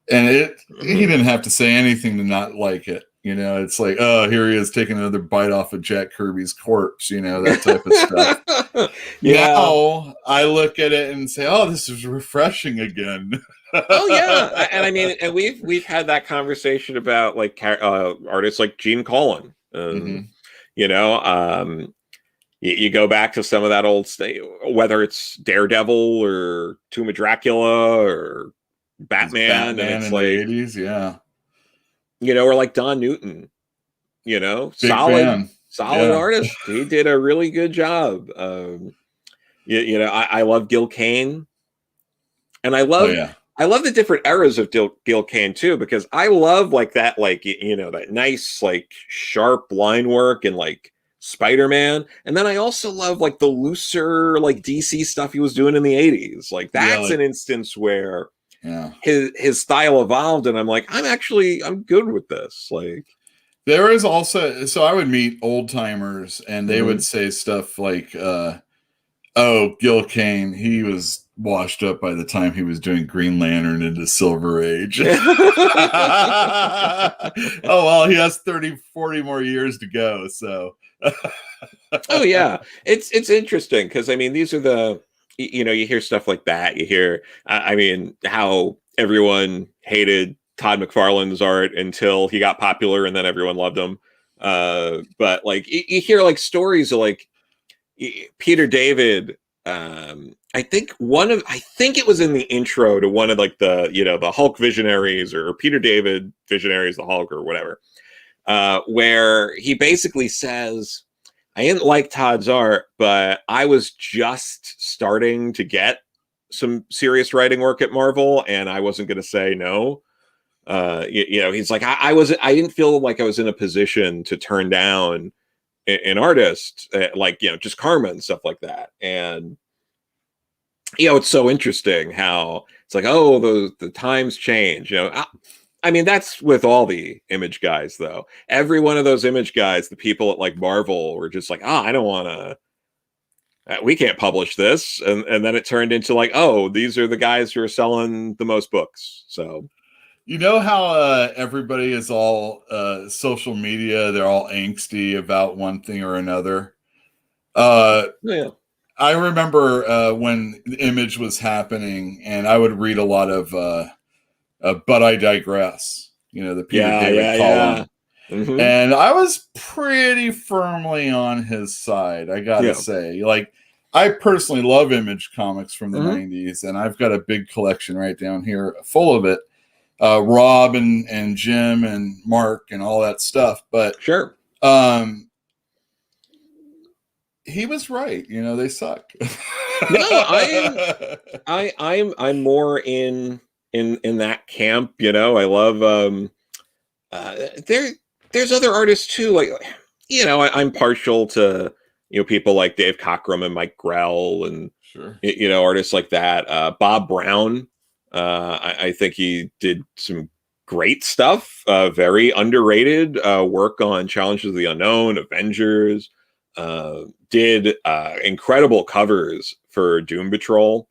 and he didn't have to say anything to not like it. You know, it's like, oh, here he is taking another bite off of Jack Kirby's corpse, you know, that type of stuff. Yeah. Now I look at it and say, oh, this is refreshing again. Oh yeah, and I mean, and we've had that conversation about like artists like Gene Colan. You know, you go back to some of that old whether it's Daredevil or Tomb of Dracula or Batman and it's in like the 80s, yeah. You know, or like Don Newton. You know, Big solid fan. artist. He did a really good job. You know, I love Gil Kane, and I love. I love the different eras of Gil Kane too, because I love like that, like, you know, that nice, like sharp line work and like Spider-Man. And then I also love like the looser, like DC stuff he was doing in the 80s. Like that's an instance where his style evolved. And I'm like, I'm good with this. Like there is also, so I would meet old timers and they would say stuff like, oh, Gil Kane, he was washed up by the time he was doing Green Lantern into Silver Age. Oh, well, he has 30, 40 more years to go. So Oh yeah, it's interesting because I mean these are you hear stuff like that. You hear I mean how everyone hated Todd McFarlane's art until he got popular and then everyone loved him. But like you hear like stories of like Peter David. I think it was in the intro to one of like the Hulk Visionaries or Peter David Visionaries, the Hulk or whatever, where he basically says, I didn't like Todd's art, but I was just starting to get some serious writing work at Marvel, and I wasn't going to say no. He's like, I didn't feel like I was in a position to turn down an artist like, just Karma and stuff like that. And, it's so interesting how it's like, oh, the times change, I mean, that's with all the image guys, though. Every one of those image guys, the people at like Marvel were just like, I don't want to, we can't publish this. And then it turned into like, oh, these are the guys who are selling the most books. So, you know how everybody is all social media, they're all angsty about one thing or another. Yeah. I remember when the Image was happening, and I would read a lot of But I Digress, the Peter David column. Mm-hmm. And I was pretty firmly on his side, I gotta say. Like, I personally love Image comics from the 90s, and I've got a big collection right down here full of it. Rob and Jim and Mark and all that stuff. But sure. He was right. They suck. No, I'm more in that camp. I love there's other artists too. Like, I'm partial to people like Dave Cockrum and Mike Grell and sure. Artists like that. Bob Brown. I think he did some great stuff. Very underrated work on Challenges of the Unknown, Avengers. Did incredible covers for Doom Patrol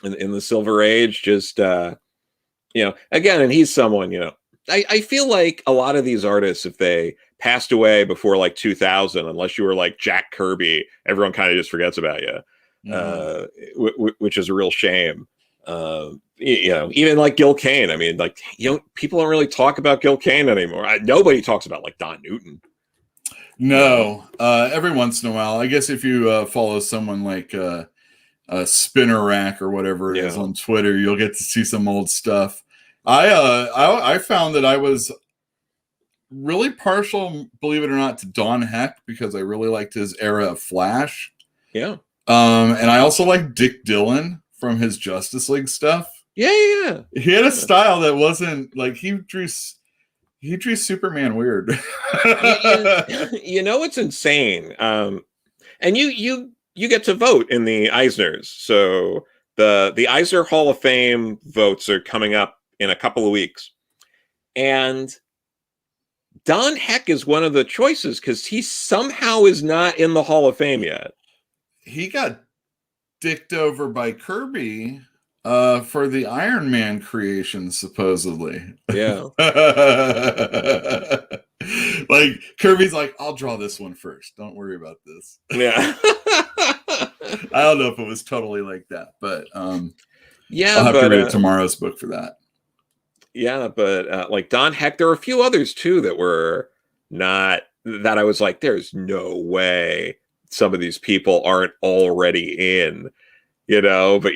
in the Silver Age. Just again, and he's someone, I feel like a lot of these artists, if they passed away before like 2000, unless you were like Jack Kirby, everyone kind of just forgets about you, which is a real shame. Even like Gil Kane. I mean, like, people don't really talk about Gil Kane anymore. Nobody talks about like Don Newton. No, every once in a while. I guess if you follow someone like Spinner Rack or whatever it is on Twitter, you'll get to see some old stuff. I found that I was really partial, believe it or not, to Don Heck because I really liked his era of Flash. Yeah. And I also like Dick Dillon from his Justice League stuff. Yeah. He had a style that wasn't like he drew Superman weird. It's insane. And you get to vote in the Eisners. So the Eisner Hall of Fame votes are coming up in a couple of weeks. And Don Heck is one of the choices because he somehow is not in the Hall of Fame yet. He got dicked over by Kirby for the Iron Man creation, supposedly. Yeah. Like, Kirby's like, I'll draw this one first. Don't worry about this. Yeah. I don't know if it was totally like that, but I'll have to read tomorrow's book for that. Yeah, but like Don Heck, there were a few others too that were not, that I was like, there's no way some of these people aren't already in, but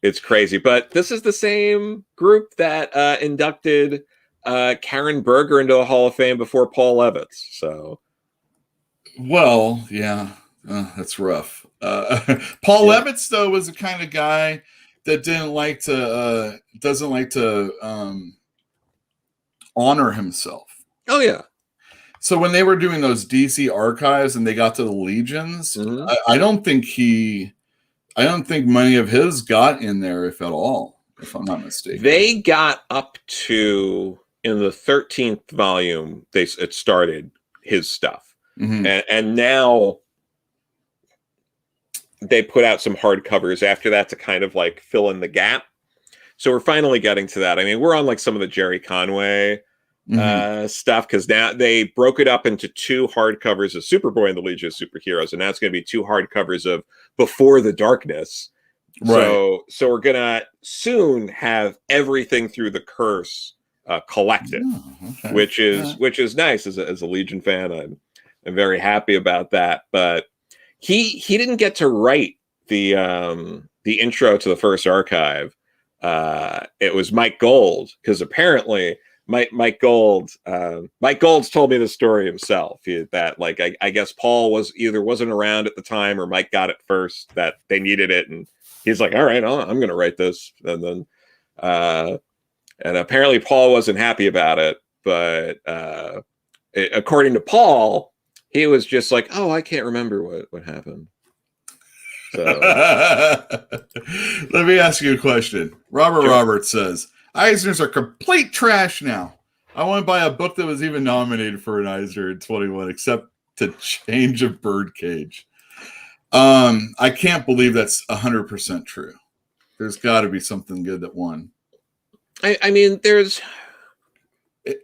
it's crazy. But this is the same group that inducted Karen Berger into the Hall of Fame before Paul Levitz. So, well, yeah, that's rough. Paul Levitz, though, was the kind of guy that doesn't like to honor himself. Oh yeah. So when they were doing those DC archives and they got to the Legions, I don't think many of his got in there, if at all, if I'm not mistaken. They got up to, in the 13th volume, it started his stuff. And now they put out some hardcovers after that to kind of like fill in the gap. So we're finally getting to that. I mean, we're on like some of the Jerry Conway stuff, because now they broke it up into 2 hardcovers of Superboy and the Legion of Superheroes, and now it's going to be 2 hardcovers of Before the Darkness. Right. So we're gonna soon have everything through the curse collected, Okay. which is nice. As a Legion fan, I'm very happy about that. But he didn't get to write the intro to the first archive. It was Mike Gold, because apparently Mike Gold's told me the story himself. I guess Paul wasn't around at the time, or Mike got it first, that they needed it, and he's like, all right, I'm going to write this. And then, and apparently Paul wasn't happy about it, but according to Paul, he was just like, oh, I can't remember what happened. So let me ask you a question. Roberts says, Eisners are complete trash now. I want to buy a book that was even nominated for an Eisner in 21, except to Change of Birdcage. I can't believe that's 100% true. There's got to be something good that won. I mean, there's any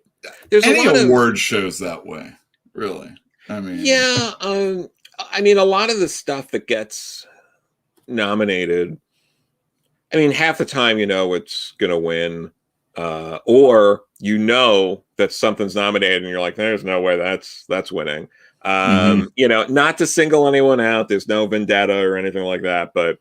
a lot award shows that way, really. I mean, yeah. I mean, a lot of the stuff that gets nominated, I mean, half the time you know it's gonna win, or you know that something's nominated and you're like, there's no way that's winning. You know, not to single anyone out, there's no vendetta or anything like that, but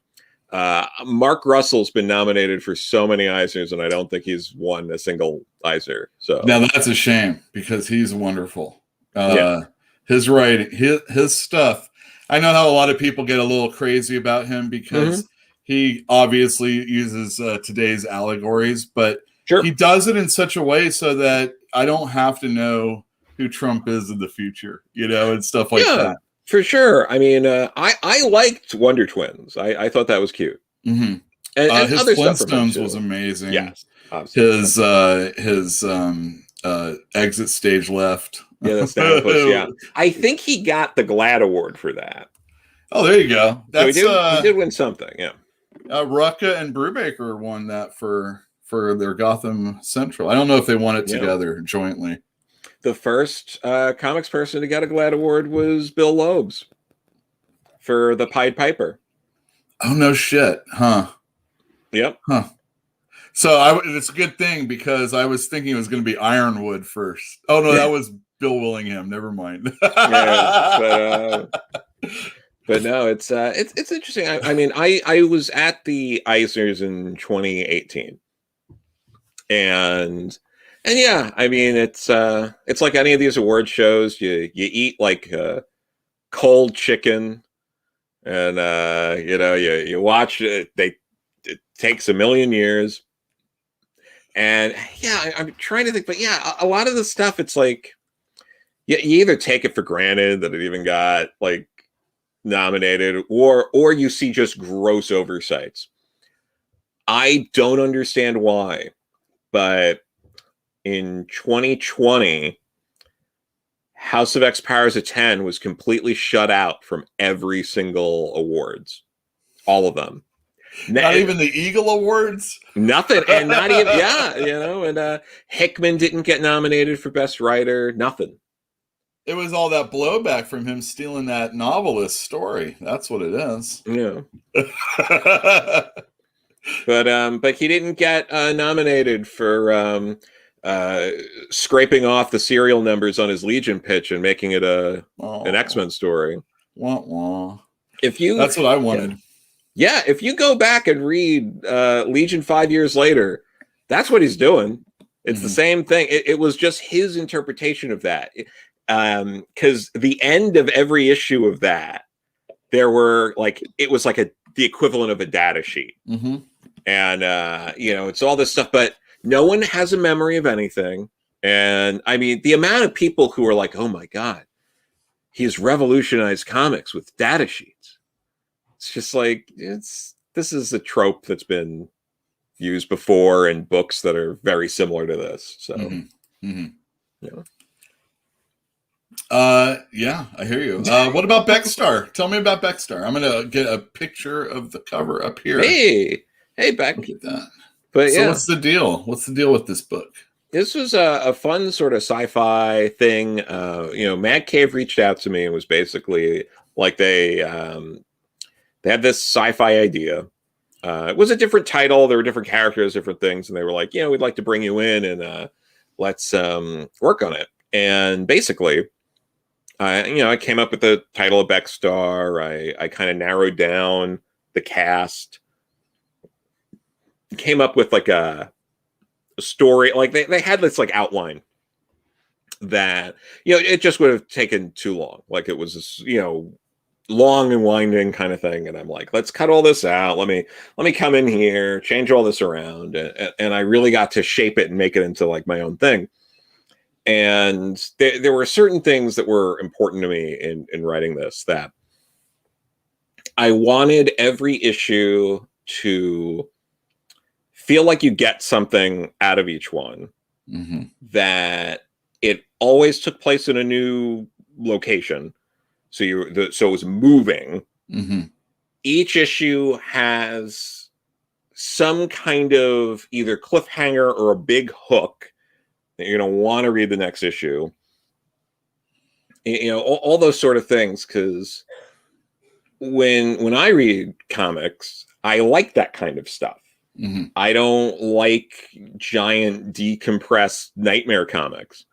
Mark Russell's been nominated for so many Eisners, and I don't think he's won a single Eisner. So now that's a shame, because he's wonderful. His writing, his stuff. I know how a lot of people get a little crazy about him because he obviously uses today's allegories, but he does it in such a way so that I don't have to know who Trump is in the future, you know, and stuff like that. For sure. I mean, I liked Wonder Twins. I thought that was cute. And his other Flintstones was amazing. Yes, his Exit Stage Left. Yeah, that's Thanos, yeah. I think he got the GLAAD award for that. Oh, there you go. That's, so he did win something. Yeah. Rucka and Brubaker won that for their Gotham Central. I don't know if they won it together jointly. The first comics person to get a GLAAD award was Bill Loebs for the Pied Piper. Oh, no shit. Huh. Yep. Huh. So it's a good thing, because I was thinking it was going to be Ironwood first. Oh, no, that was Bill Willingham. Never mind. But no, it's interesting. I mean, I was at the Eisners in 2018, and yeah, I mean, it's like any of these award shows. You eat like cold chicken, and you know, you watch it. It takes a million years, and yeah, I'm trying to think, but yeah, a lot of the stuff, it's like you either take it for granted that it even got like nominated, or you see just gross oversights. I don't understand why, but in 2020, House of X Powers of 10 was completely shut out from every single awards, all of them. Not even the Eagle Awards? Nothing. And not even, you know, and Hickman didn't get nominated for Best Writer, nothing. It was all that blowback from him stealing that novelist story. That's what it is. Yeah. But he didn't get nominated for scraping off the serial numbers on his Legion pitch and making it an X-Men story. Wah, wah. That's what I wanted. Yeah, if you go back and read Legion 5 years later, that's what he's doing. It's the same thing. It was just his interpretation of that. Because the end of every issue of that, there were like, it was like the equivalent of a data sheet. And, you know, it's all this stuff, but no one has a memory of anything. And I mean, the amount of people who are like, oh my God, he's revolutionized comics with data sheets. It's just like, this is a trope that's been used before in books that are very similar to this. So, yeah. Yeah, I hear you. What about Beckstar? Tell me about Beckstar. I'm gonna get a picture of the cover up here. Hey, Beck. Look at that. But so what's the deal? What's the deal with this book? This was a fun sort of sci-fi thing. Mad Cave reached out to me and was basically like they had this sci-fi idea. It was a different title. There were different characters, different things, and they were like, we'd like to bring you in and let's work on it. And basically, I came up with the title of Beckstar. I kind of narrowed down the cast. Came up with like a story. Like they had this like outline that it just would have taken too long. Like it was this, long and winding kind of thing. And I'm like, let's cut all this out. Let me come in here, change all this around, and I really got to shape it and make it into like my own thing. And there were certain things that were important to me in writing this, that I wanted every issue to feel like you get something out of each one, mm-hmm. that it always took place in a new location. So so it was moving. Mm-hmm. Each issue has some kind of either cliffhanger or a big hook that you're going to want to read the next issue. All those sort of things. Because when I read comics, I like that kind of stuff. Mm-hmm. I don't like giant decompressed nightmare comics.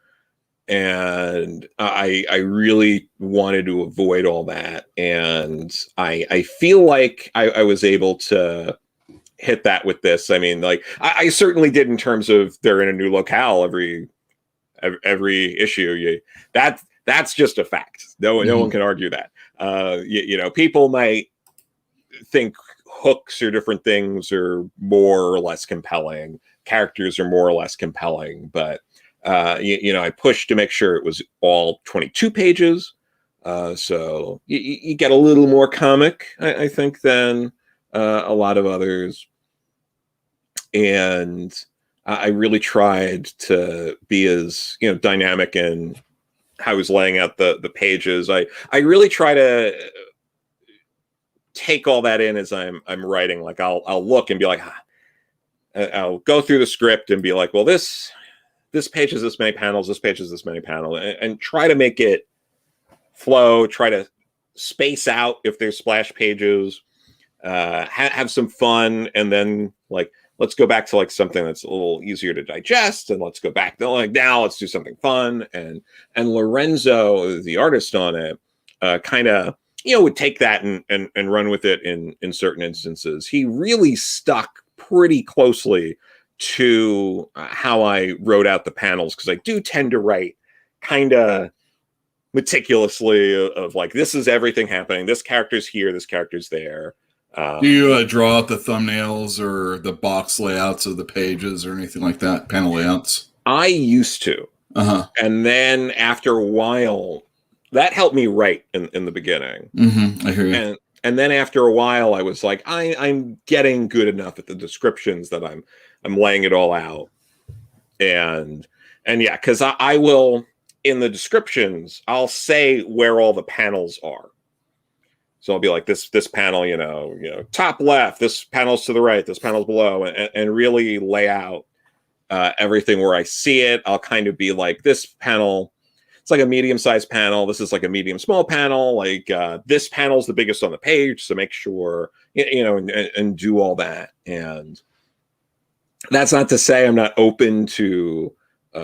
And I really wanted to avoid all that. And I feel like I was able to hit that with this. I mean, like I certainly did in terms of they're in a new locale every issue. That's just a fact. No one can argue that. People might think hooks or different things are more or less compelling. Characters are more or less compelling, but I pushed to make sure it was all 22 pages. So you get a little more comic, I think, than a lot of others. And I really tried to be as, dynamic in how I was laying out the pages. I really try to take all that in as I'm writing. Like I'll look and be like, I'll go through the script and be like, well, this page is this many panels, this page is this many panels, and try to make it flow, try to space out if there's splash pages, have some fun, and then like, let's go back to like something that's a little easier to digest, and let's go back to like, now let's do something fun. And Lorenzo, the artist on it, kind of, would take that and run with it in certain instances. He really stuck pretty closely to how I wrote out the panels, because I do tend to write kind of meticulously of like, this is everything happening. This character's here, this character's there. Do you draw out the thumbnails or the box layouts of the pages or anything like that, panel layouts? I used to. Uh-huh. And then after a while, that helped me write in the beginning. Mm-hmm. I hear you. And then after a while, I was like, I'm getting good enough at the descriptions that I'm laying it all out. And yeah, because I will, in the descriptions, I'll say where all the panels are. So I'll be like, this panel, top left, this panel's to the right, this panel's below, and really lay out everything where I see it. I'll kind of be like, this panel, it's like a medium-sized panel. This is like a medium-small panel. Like this panel's the biggest on the page, so make sure, and do all that. And that's not to say I'm not open to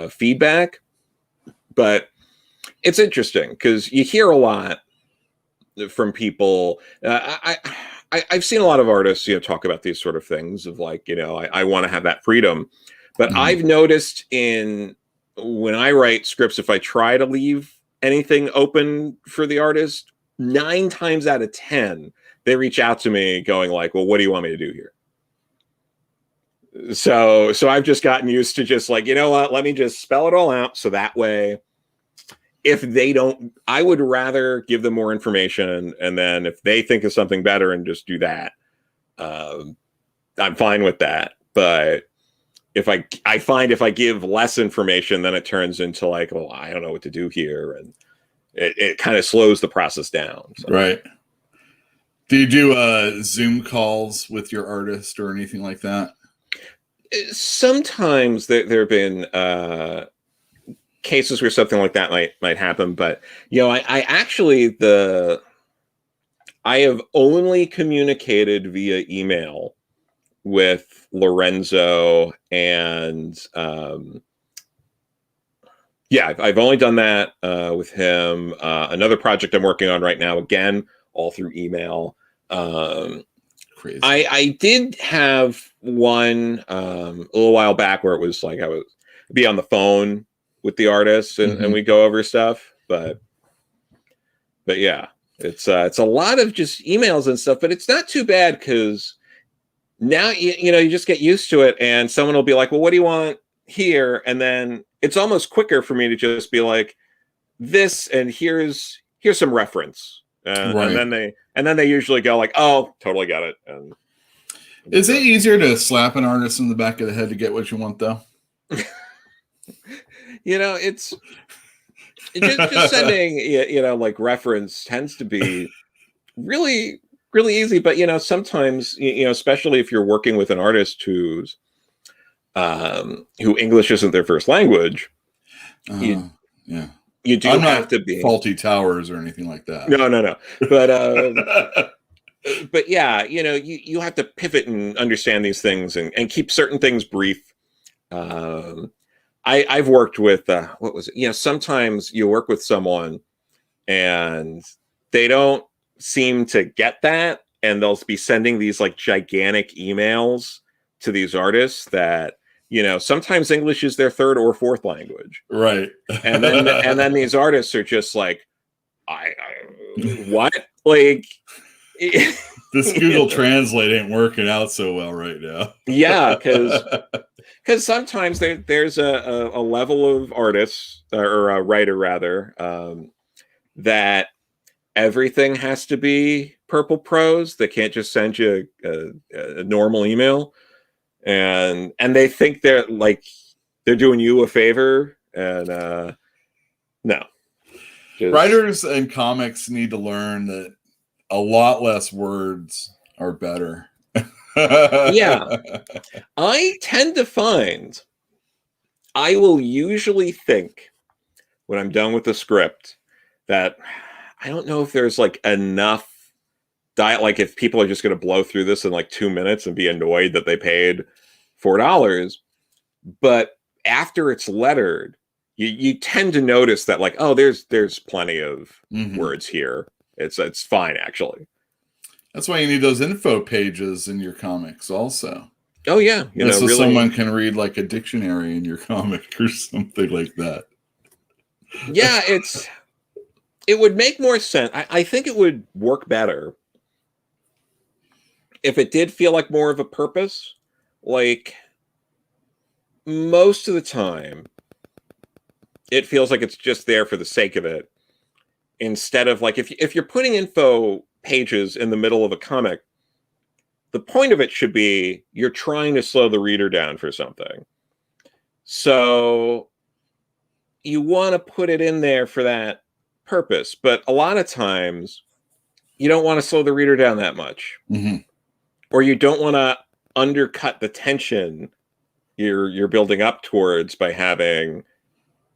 feedback, but it's interesting because you hear a lot from people. I've seen a lot of artists, talk about these sort of things of like, I want to have that freedom, but mm-hmm. I've noticed when I write scripts, if I try to leave anything open for the artist, 9 times out of 10, they reach out to me going like, well, what do you want me to do here? So I've just gotten used to just like, you know what, let me just spell it all out. So that way, if they don't, I would rather give them more information. And then if they think of something better and just do that, I'm fine with that. But if I find if I give less information, then it turns into like, well, I don't know what to do here. And it kind of slows the process down. So. Right. Do you do Zoom calls with your artist or anything like that? Sometimes there have been cases where something like that might happen, but I actually I have only communicated via email with Lorenzo, and I've only done that with him. Another project I'm working on right now, again, all through email. Crazy. I did have one a little while back where it was like I would be on the phone with the artist and we go over stuff, but yeah, it's a lot of just emails and stuff, but it's not too bad because now you just get used to it, and someone will be like, well, what do you want here? And then it's almost quicker for me to just be like this, and here's some reference. Right. And then they usually go like, oh, totally got it. And is it easier to slap an artist in the back of the head to get what you want, though? It's just sending, like reference tends to be really, really easy. But, sometimes, especially if you're working with an artist who English isn't their first language, Yeah. You do have to be Faulty Towers or anything like that. No. But yeah, you have to pivot and understand these things and keep certain things brief. I've worked with what was it? Sometimes you work with someone and they don't seem to get that, and they'll be sending these like gigantic emails to these artists that sometimes English is their third or fourth language. Right. And then these artists are just like, I what? Like this Google Translate ain't working out so well right now. Yeah, because sometimes there's a level of artists or a writer rather that everything has to be purple prose. They can't just send you a normal email. And they think they're doing you a favor, and no. Writers and comics need to learn that a lot less words are better. Yeah, I tend to find I will usually think when I'm done with the script that I don't know if there's like enough like if people are just going to blow through this in like 2 minutes and be annoyed that they paid $4, but after it's lettered, you tend to notice that like, oh, there's plenty of words here. It's fine actually. That's why you need those info pages in your comics also. Oh yeah, so really, someone can read like a dictionary in your comic or something like that. Yeah, it would make more sense. I think it would work better if it did feel like more of a purpose. Like most of the time, it feels like it's just there for the sake of it. Instead of like if you're putting info pages in the middle of a comic, the point of it should be you're trying to slow the reader down for something. So you want to put it in there for that purpose. But a lot of times you don't want to slow the reader down that much. Or you don't want to undercut the tension you're building up towards by having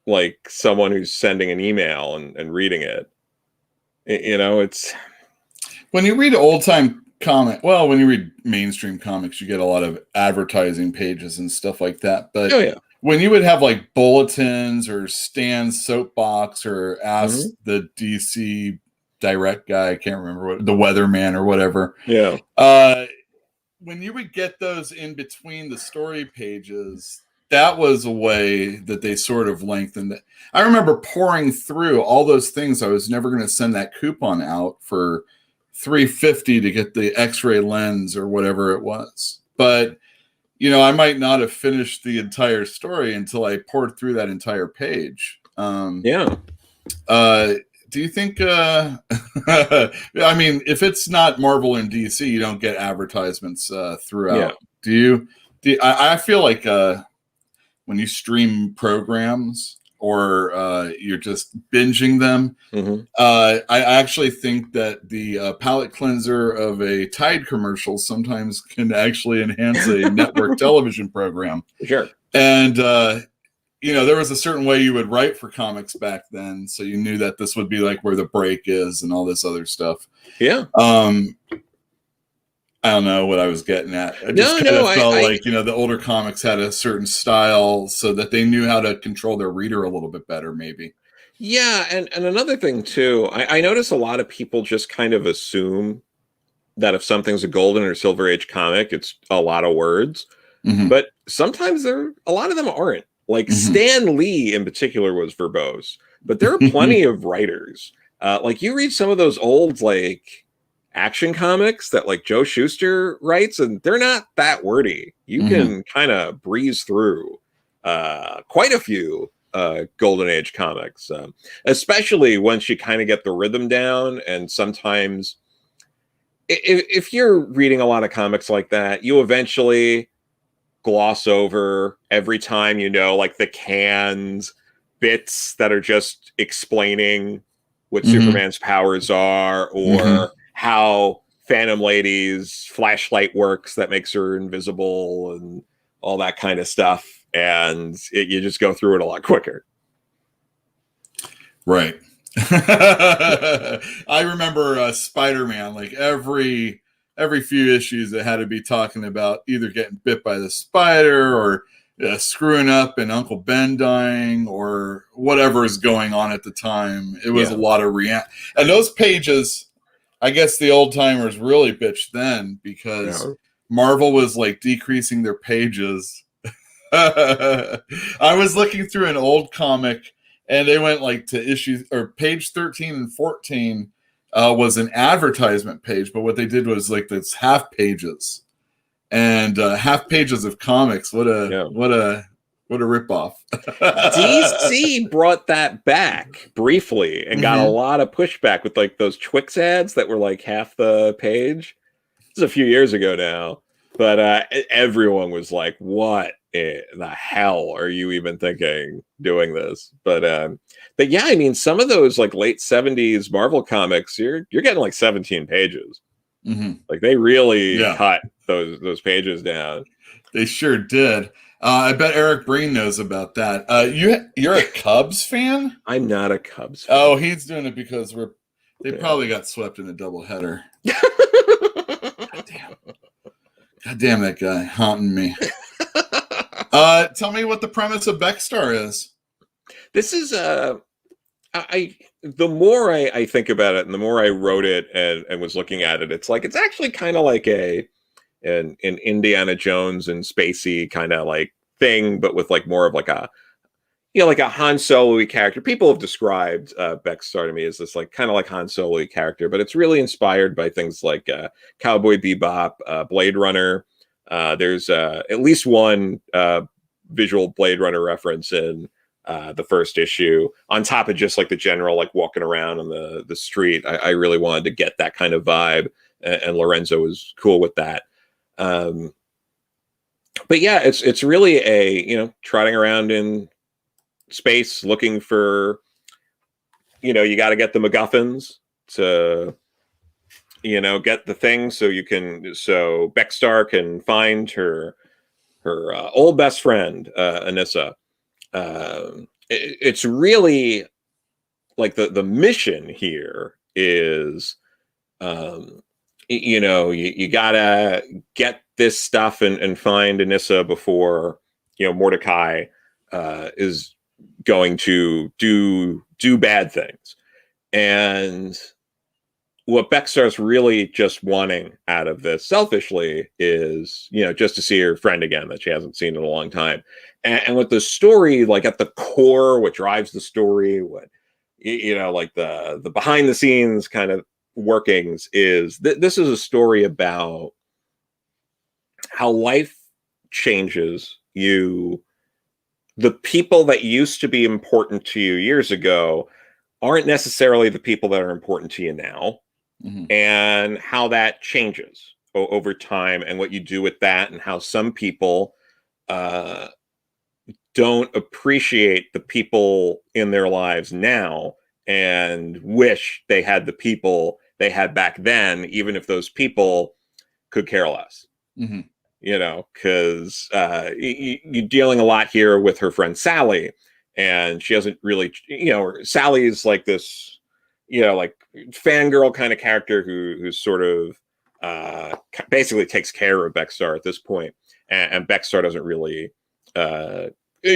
like someone who's sending an email and reading it. It's when you read old-time comic, well, when you read mainstream comics, you get a lot of advertising pages and stuff like that. But when you would have like bulletins or Stan's soapbox or ask the DC direct guy, I can't remember what, the weatherman or whatever. Yeah. When you would get those in between the story pages, that was a way that they sort of lengthened it. I remember pouring through all those things. I was never going to send that coupon out for $3.50 to get the X-ray lens or whatever it was. But, I might not have finished the entire story until I poured through that entire page. Do you think, I mean, if it's not Marvel and DC, you don't get advertisements throughout. I feel like when you stream programs, or you're just binging them. I actually think that the palate cleanser of a Tide commercial sometimes can actually enhance a network television program. Sure. And, there was a certain way you would write for comics back then. So you knew that this would be like where the break is and all this other stuff. Yeah. I don't know what I was getting at. I just felt like, the older comics had a certain style so that they knew how to control their reader a little bit better, maybe. Yeah. And another thing, too, I notice a lot of people just kind of assume that if something's a golden or silver age comic, it's a lot of words. But sometimes a lot of them aren't. Like Stan Lee in particular was verbose, but there are plenty of writers. Like you read some of those old, like, action comics that like Joe Shuster writes, and they're not that wordy. You can kind of breeze through quite a few golden age comics, especially once you kind of get the rhythm down. And sometimes if you're reading a lot of comics like that, you eventually gloss over every time, like the canned bits that are just explaining what Superman's powers are, or how Phantom Lady's flashlight works that makes her invisible and all that kind of stuff. And you just go through it a lot quicker. Right. I remember Spider-Man, like every few issues it had to be talking about either getting bit by the spider or screwing up and Uncle Ben dying or whatever is going on at the time. It was a lot of and those pages, I guess the old timers really bitched then because Marvel was like decreasing their pages. I was looking through an old comic and they went like to issues or page 13 and 14 was an advertisement page, but what they did was like this half pages and half pages of comics. What a ripoff. DC brought that back briefly and got a lot of pushback with like those Twix ads that were like half the page. This is a few years ago now, but everyone was like, what in the hell are you even thinking doing this? But yeah, I mean, some of those like late 70s Marvel comics, you're getting like 17 pages. Like they really cut those pages down. They sure did. I bet Eric Breen knows about that. You're a Cubs fan? I'm not a Cubs fan. Oh, he's doing it because they probably got swept in a doubleheader. God damn that guy haunting me. Tell me what the premise of Beckstar is. This is the more I think about it and the more I wrote it and was looking at it, it's actually kind of like an Indiana Jones and spacey kind of like thing, but with like more of like a like a Han Solo-y character. People have described Beckstar to me as this like kind of like Han Solo-y character, but it's really inspired by things like Cowboy Bebop, Blade Runner. There's at least one visual Blade Runner reference in the first issue, on top of just like the general like walking around on the street. I really wanted to get that kind of vibe, and Lorenzo was cool with that. But yeah, it's really a trotting around in space looking for you got to get the MacGuffins to get the thing so Beckstar can find her old best friend Anissa. It's really like the mission here is you gotta get this stuff and find Anissa before Mordecai is going to do bad things. And what Beckstar's really just wanting out of this selfishly is, just to see her friend again that she hasn't seen in a long time. And with the story, like at the core, what drives the story, what, like the behind the scenes kind of workings is this is a story about how life changes you. The people that used to be important to you years ago aren't necessarily the people that are important to you now. And how that changes over time and what you do with that, and how some people don't appreciate the people in their lives now and wish they had the people they had back then, even if those people could care less. Mm-hmm. You know, because you're dealing a lot here with her friend Sally, and she doesn't really, you know, Sally is like this, you know, like fangirl kind of character who's sort of basically takes care of Beckstar at this point, and Beckstar doesn't really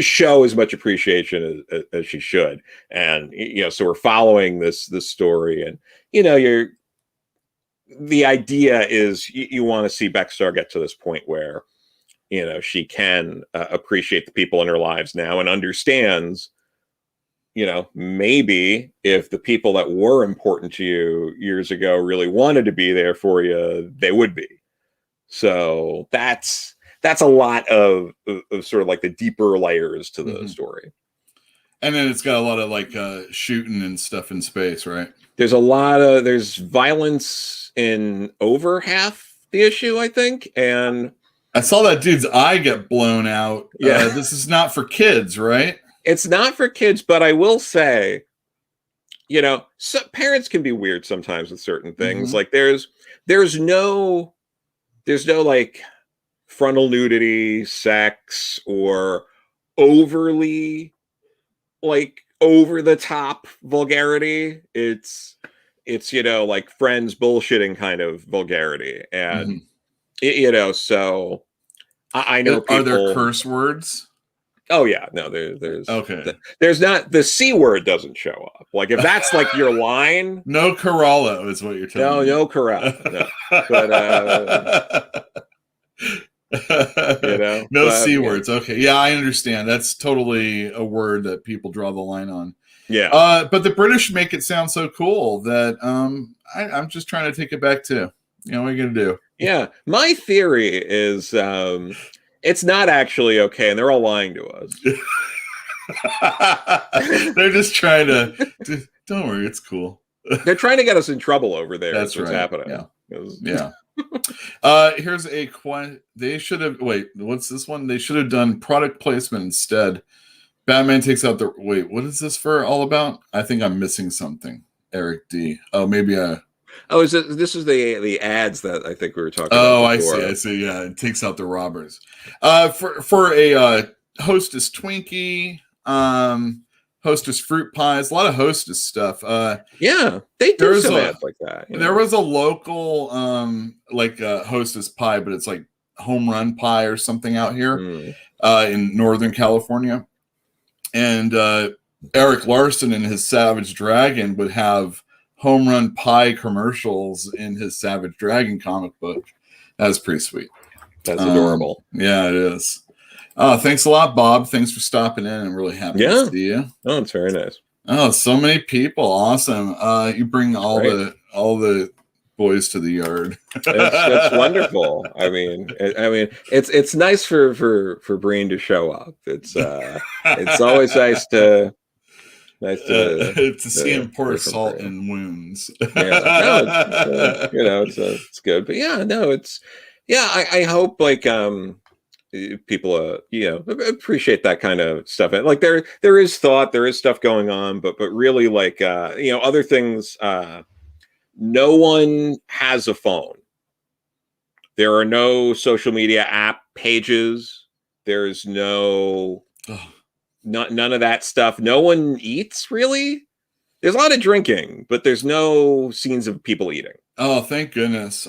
show as much appreciation as she should. And you know, so we're following this story, and you know, the idea is you want to see Beckstar get to this point where, you know, she can appreciate the people in her lives now and understands, you know, maybe if the people that were important to you years ago really wanted to be there for you, they would be. So that's a lot of sort of like the deeper layers to the story. And then it's got a lot of like shooting and stuff in space, right? There's violence in over half the issue, I think. And I saw that dude's eye get blown out. Yeah. This is not for kids, right? It's not for kids, but I will say, you know, parents can be weird sometimes with certain things. Like there's no like frontal nudity, sex, or overly like over the top vulgarity. It's you know, like Friends bullshitting kind of vulgarity. And you know, so I know people, are there curse words? Oh yeah, no, there's okay. There's not, the C word doesn't show up. Like if that's like your line, no Corallo is what you're telling me. No Corallo. No. But you know, no C words. Okay, yeah, I understand. That's totally a word that people draw the line on. Yeah. But the British make it sound so cool that I'm just trying to take it back too. You know, what are you gonna do? Yeah, my theory is it's not actually okay, and they're all lying to us. They're just trying to. Don't worry, it's cool. They're trying to get us in trouble over there. That's what's right. happening. Yeah. Here's a they should have what's this one? They should have done product placement instead. Batman takes out the what is this for all about? I think I'm missing something. Eric D. Oh, maybe this is the ads that I think we were talking about. Oh, I see. Yeah, it takes out the robbers. For a Hostess Twinkie, Hostess fruit pies, a lot of Hostess stuff. Yeah, they do some ads like that. There was a local Hostess pie, but it's like home run pie or something out here in Northern California. And Eric Larson and his Savage Dragon would have home run pie commercials in his Savage Dragon comic book. That's pretty sweet. That's adorable. Yeah, it is. Thanks a lot, Bob. Thanks for stopping in. I'm really happy to see you. Oh, it's very nice. Oh, so many people. Awesome. You bring all the boys to the yard. It's wonderful. I mean, it's nice for Breen to show up. It's always nice to see him pour salt in wounds. It's good. But I hope people appreciate that kind of stuff. And like there is thought, there is stuff going on, but really other things. No one has a phone. There are no social media app pages. There's none of that stuff. No one eats, really. There's a lot of drinking, but there's no scenes of people eating. Oh, thank goodness.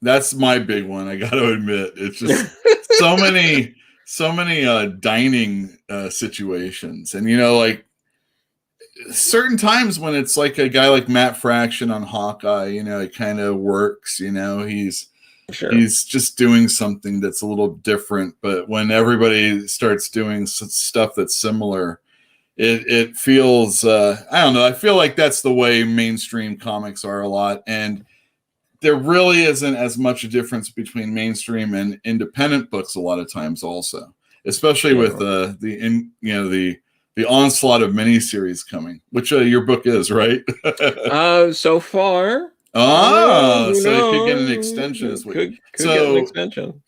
That's my big one. I got to admit, it's just so many dining situations, and certain times when it's like a guy like Matt Fraction on Hawkeye, it kind of works. He's just doing something that's a little different. But when everybody starts doing stuff that's similar, it feels I don't know. I feel like that's the way mainstream comics are a lot, and there really isn't as much a difference between mainstream and independent books a lot of times also, especially with the onslaught of miniseries coming, which your book is, right? So far. So you could get an extension. Could get an extension.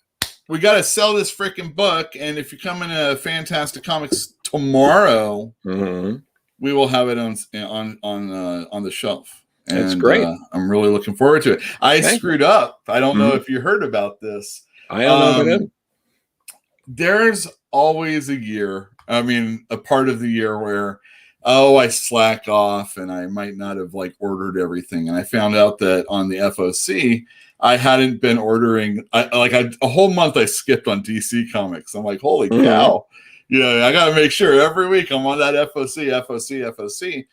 we got to sell this freaking book. And if you come into Fantastic Comics tomorrow, we will have it on the shelf. And, that's great. I'm really looking forward to it. I screwed up. I don't know if you heard about this. I don't know if I did. There's always a part of the year where, I slack off and I might not have ordered everything. And I found out that on the FOC, I hadn't been ordering. A whole month I skipped on DC Comics. I'm like, holy cow. I got to make sure every week I'm on that FOC.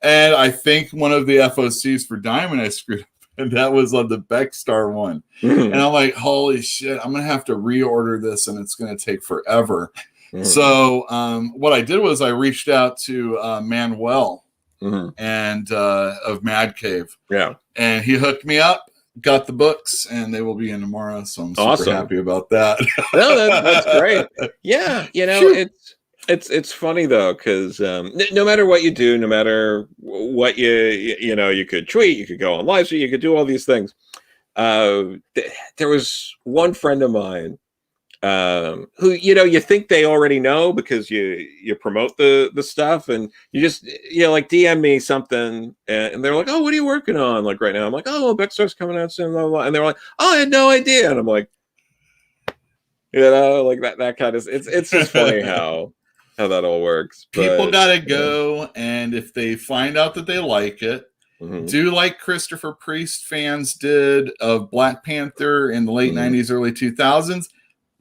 And I think one of the FOCs for Diamond I screwed up, and that was on the Beckstar one. And I'm like, holy shit, I'm going to have to reorder this and it's going to take forever. So what I did was I reached out to Manuel and of Mad Cave. Yeah. And he hooked me up, got the books, and they will be in tomorrow. So I'm super happy about that. No, that's great. Yeah. It's funny though, because no matter what you do, no matter what you could tweet, you could go on live, so you could do all these things. There was one friend of mine who you think they already know because you promote the stuff, and you just DM me something, and they're like, oh, what are you working on right now? I'm like, oh, Beckstar's coming out soon, blah, blah, blah. And they're like, oh, I had no idea. And I'm like, that kind of, it's just funny how that all works. People gotta go, and if they find out that they like it, do like Christopher Priest fans did of Black Panther in the late 90s, early 2000s.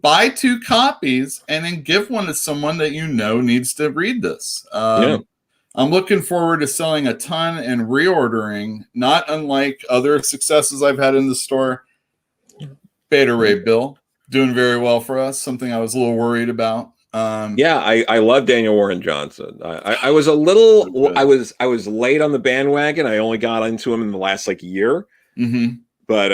Buy 2 copies and then give one to someone that needs to read this. I'm looking forward to selling a ton and reordering, not unlike other successes I've had in the store. Beta Ray Bill doing very well for us, something I was a little worried about. I love Daniel Warren Johnson. I was a little, I was late on the bandwagon. I only got into him in the last year. But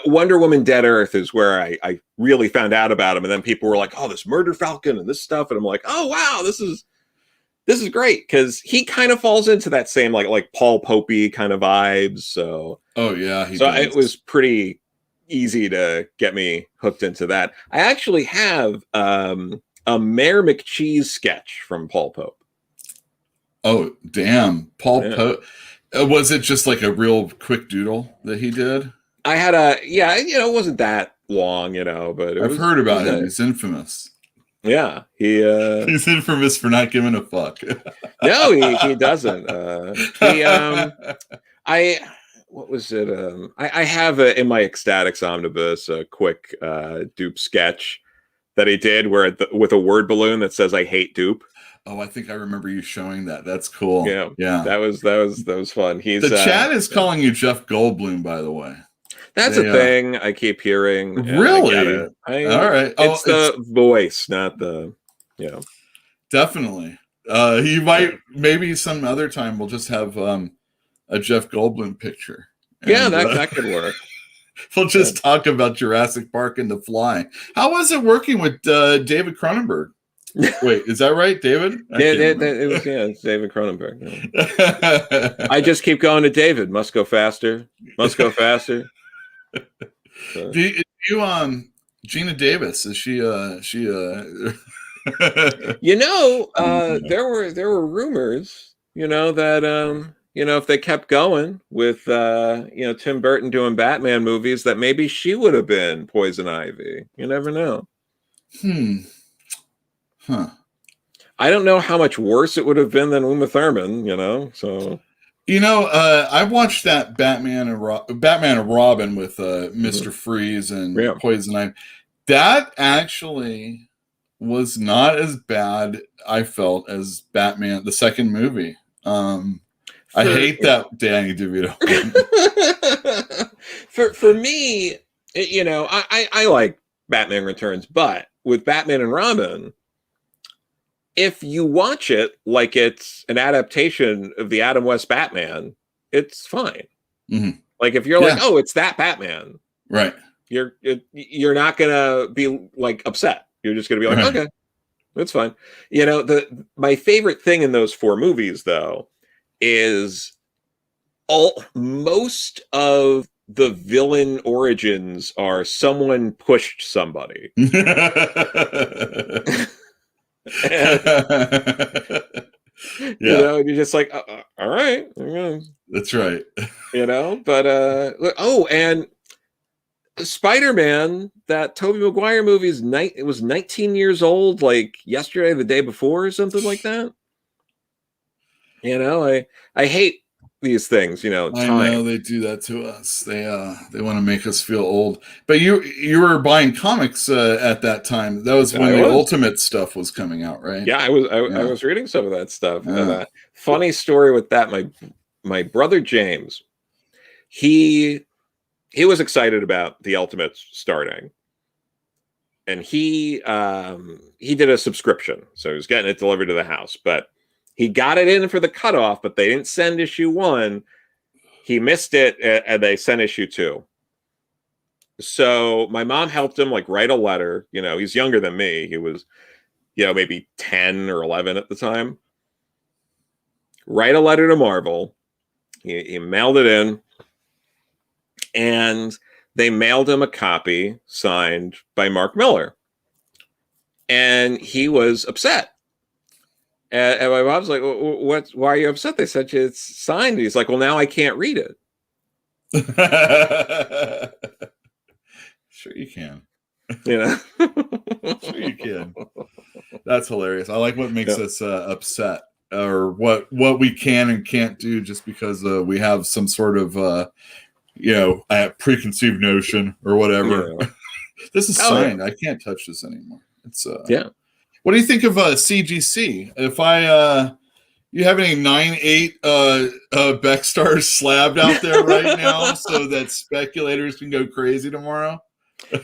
Wonder Woman Dead Earth is where I really found out about him. And then people were like, oh, this Murder Falcon and this stuff. And I'm like, oh, wow, this is great. Because he kind of falls into that same like Paul Popey kind of vibes. So, it was pretty easy to get me hooked into that. I actually have a Mayor McCheese sketch from Paul Pope. Oh, damn. Paul Pope. Was it just a real quick doodle that he did? I had it wasn't that long, but I've heard about him. He's infamous. Yeah, he's infamous for not giving a fuck. No, he doesn't. What was it? I have in my Ecstatics Omnibus a quick dupe sketch that he did with a word balloon that says "I hate dupe." Oh, I think I remember you showing that. That's cool. Yeah. That was fun. The chat is calling you Jeff Goldblum, by the way. That's a thing I keep hearing. Really? All right. It's the voice, not the. Definitely. He might. Maybe some other time we'll just have a Jeff Goldblum picture. And, that could work. We'll just talk about Jurassic Park and The Fly. How was it working with David Cronenberg? Wait, is that right, David? It's David Cronenberg. Yeah. I just keep going to David. Must go faster. Must go faster. So. Do you Gina Davis? Is she there were rumors, that if they kept going with Tim Burton doing Batman movies, that maybe she would have been Poison Ivy. You never know. Huh. I don't know how much worse it would have been than Uma Thurman, so. I watched that Batman and Robin with Mr. Freeze and Poison Ivy. That actually was not as bad, I felt, as Batman, the second movie. I hate that Danny DeVito. For me, I like Batman Returns, but with Batman and Robin, if you watch it like it's an adaptation of the Adam West Batman, it's fine. Like if you're like, oh, it's that Batman, right? You're not gonna be upset. You're just gonna be like, okay, that's fine. My favorite thing in those 4 movies though is most of the villain origins are someone pushed somebody. You know, you're just like, all right. That's right. You know, but and Spider-Man, that Tobey Maguire movie it was 19 years old, like yesterday, the day before, or something like that. You know, I hate these things, you know. I know they do that to us. They want to make us feel old. But you were buying comics at that time. That was when the Ultimate stuff was coming out, right? Yeah, I was reading some of that stuff. Yeah. And funny story with that, my brother James, he was excited about the Ultimates starting, and he did a subscription, so he was getting it delivered to the house. But he got it in for the cutoff, but they didn't send issue 1. He missed it, and they sent issue 2. So my mom helped him like write a letter. You know, he's younger than me. He was, you know, maybe 10 or 11 at the time. Write a letter to Marvel. He mailed it in, and they mailed him a copy signed by Mark Miller. And he was upset. And my mom's like, why are you upset? They said it's signed. He's like, well, now I can't read it. Sure you can. You know? Sure you can. That's hilarious. I like what makes us upset, or what we can and can't do just because we have some sort of preconceived notion or whatever. Yeah. This is signed. I can't touch this anymore. It's What do you think of CGC? If you have any 9/8 Beckstars slabbed out there right now so that speculators can go crazy tomorrow?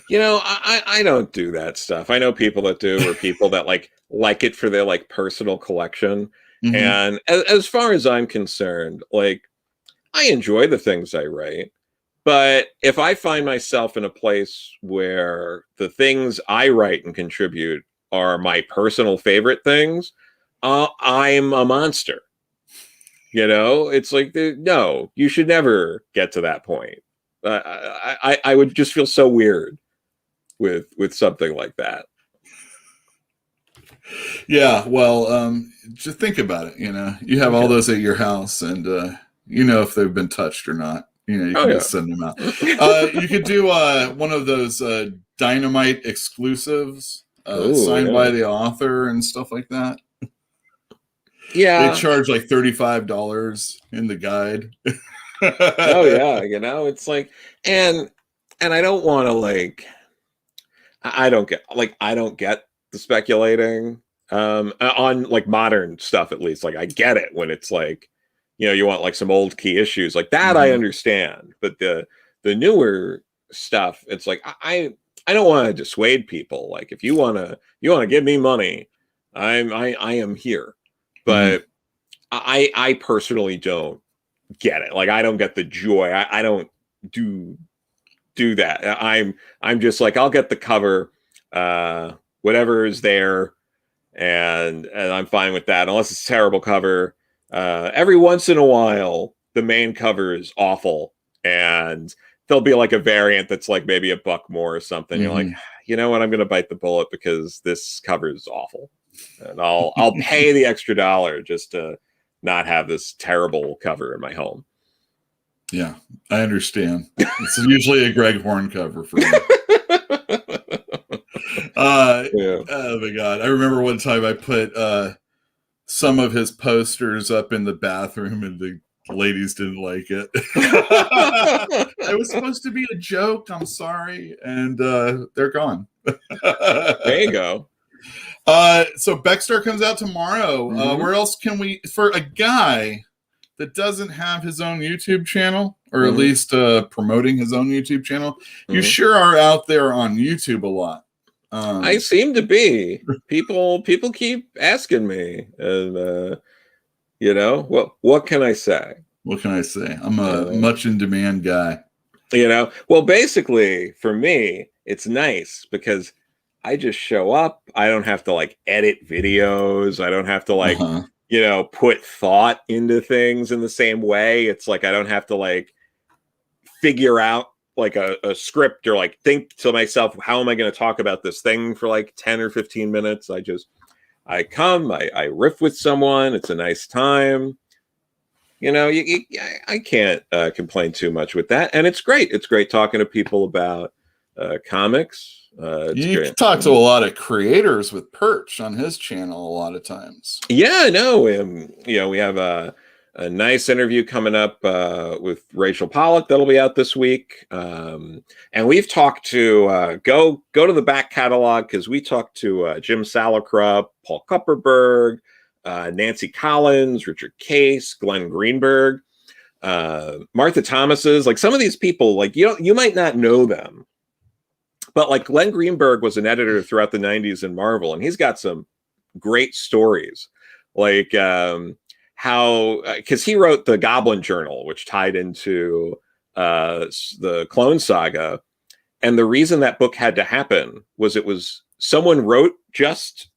You know, I don't do that stuff. I know people that do, or people that like it for their like personal collection. Mm-hmm. And as far as I'm concerned, like, I enjoy the things I write. But if I find myself in a place where the things I write and contribute are my personal favorite things, I'm a monster. You know, it's like, no, you should never get to that point. I would just feel so weird with something like that. Yeah, well, just think about it. You know, you have all those at your house, and you know if they've been touched or not. You know, you can just send them out. You could do one of those Dynamite exclusives. Signed by the author and stuff like that. Yeah, they charge like $35 in the guide. Oh yeah, you know, it's like, and I don't want to like, I don't get the speculating on like modern stuff, at least. Like, I get it when it's like, you know, you want like some old key issues like that. Mm-hmm. I understand, but the newer stuff, it's like I don't want to dissuade people. Like, if you want to give me money, I am here. But I personally don't get it. Like, I don't get the joy. I don't do that. I'm just like, I'll get the cover, whatever is there, and I'm fine with that, unless it's a terrible cover. Every once in a while, the main cover is awful, and there'll be like a variant that's like maybe $1 more or something. Mm-hmm. You're like, you know what? I'm going to bite the bullet because this cover is awful, and I'll pay the extra $1 just to not have this terrible cover in my home. Yeah, I understand. It's usually a Greg Horn cover for me. Oh my God. I remember one time I put some of his posters up in the bathroom, and the ladies didn't like it. It was supposed to be a joke. I'm sorry. And they're gone. There you go. So Beckstar comes out tomorrow. Mm-hmm. Where else can we, for a guy that doesn't have his own YouTube channel, or at least promoting his own YouTube channel, you sure are out there on YouTube a lot. I seem to be. People keep asking me, and you know, what can I say? What can I say? I'm a much in demand guy. You know, well, basically for me, it's nice because I just show up. I don't have to like edit videos. I don't have to like, you know, put thought into things in the same way. It's like, I don't have to like figure out like a script or like think to myself, how am I going to talk about this thing for like 10 or 15 minutes? I come, I riff with someone. It's a nice time. You know, I can't complain too much with that. And it's great. It's great talking to people about comics. You great. talk to a lot of creators with Perch on his channel a lot of times. Yeah, no, you know, we have a nice interview coming up with Rachel Pollack that'll be out this week. And we've talked to go to the back catalog, because we talked to Jim Salicrup, Paul Kupperberg, Nancy Collins, Richard Case, Glenn Greenberg, Martha Thomas's. Like some of these people, like you might not know them, but like Glenn Greenberg was an editor throughout the 90s in Marvel, and he's got some great stories. Like how, because he wrote the Goblin Journal, which tied into the Clone Saga. And the reason that book had to happen was someone wrote just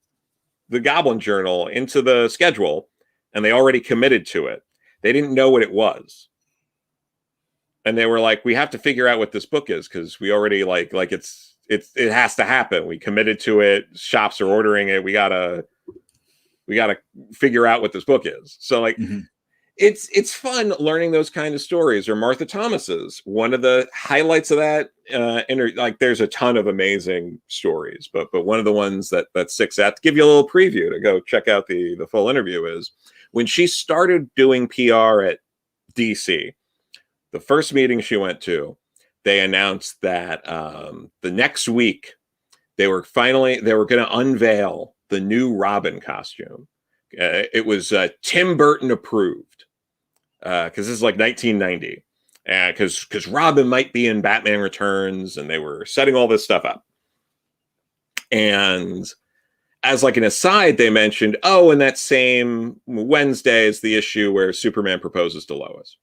the Goblin Journal into the schedule, and they already committed to it. They didn't know what it was. And they were like, we have to figure out what this book is, because we already like it has to happen. We committed to it. Shops are ordering it. We gotta figure out what this book is. So like, it's fun learning those kind of stories. Or Martha Thomas's, one of the highlights of that like there's a ton of amazing stories, but one of the ones that sticks out, to give you a little preview to go check out the full interview, is when she started doing PR at DC, the first meeting she went to, they announced that the next week they were going to unveil the new Robin costume. It was Tim Burton approved, because this is like 1990, because Robin might be in Batman Returns, and they were setting all this stuff up. And as like an aside, they mentioned, oh, and that same Wednesday is the issue where Superman proposes to Lois.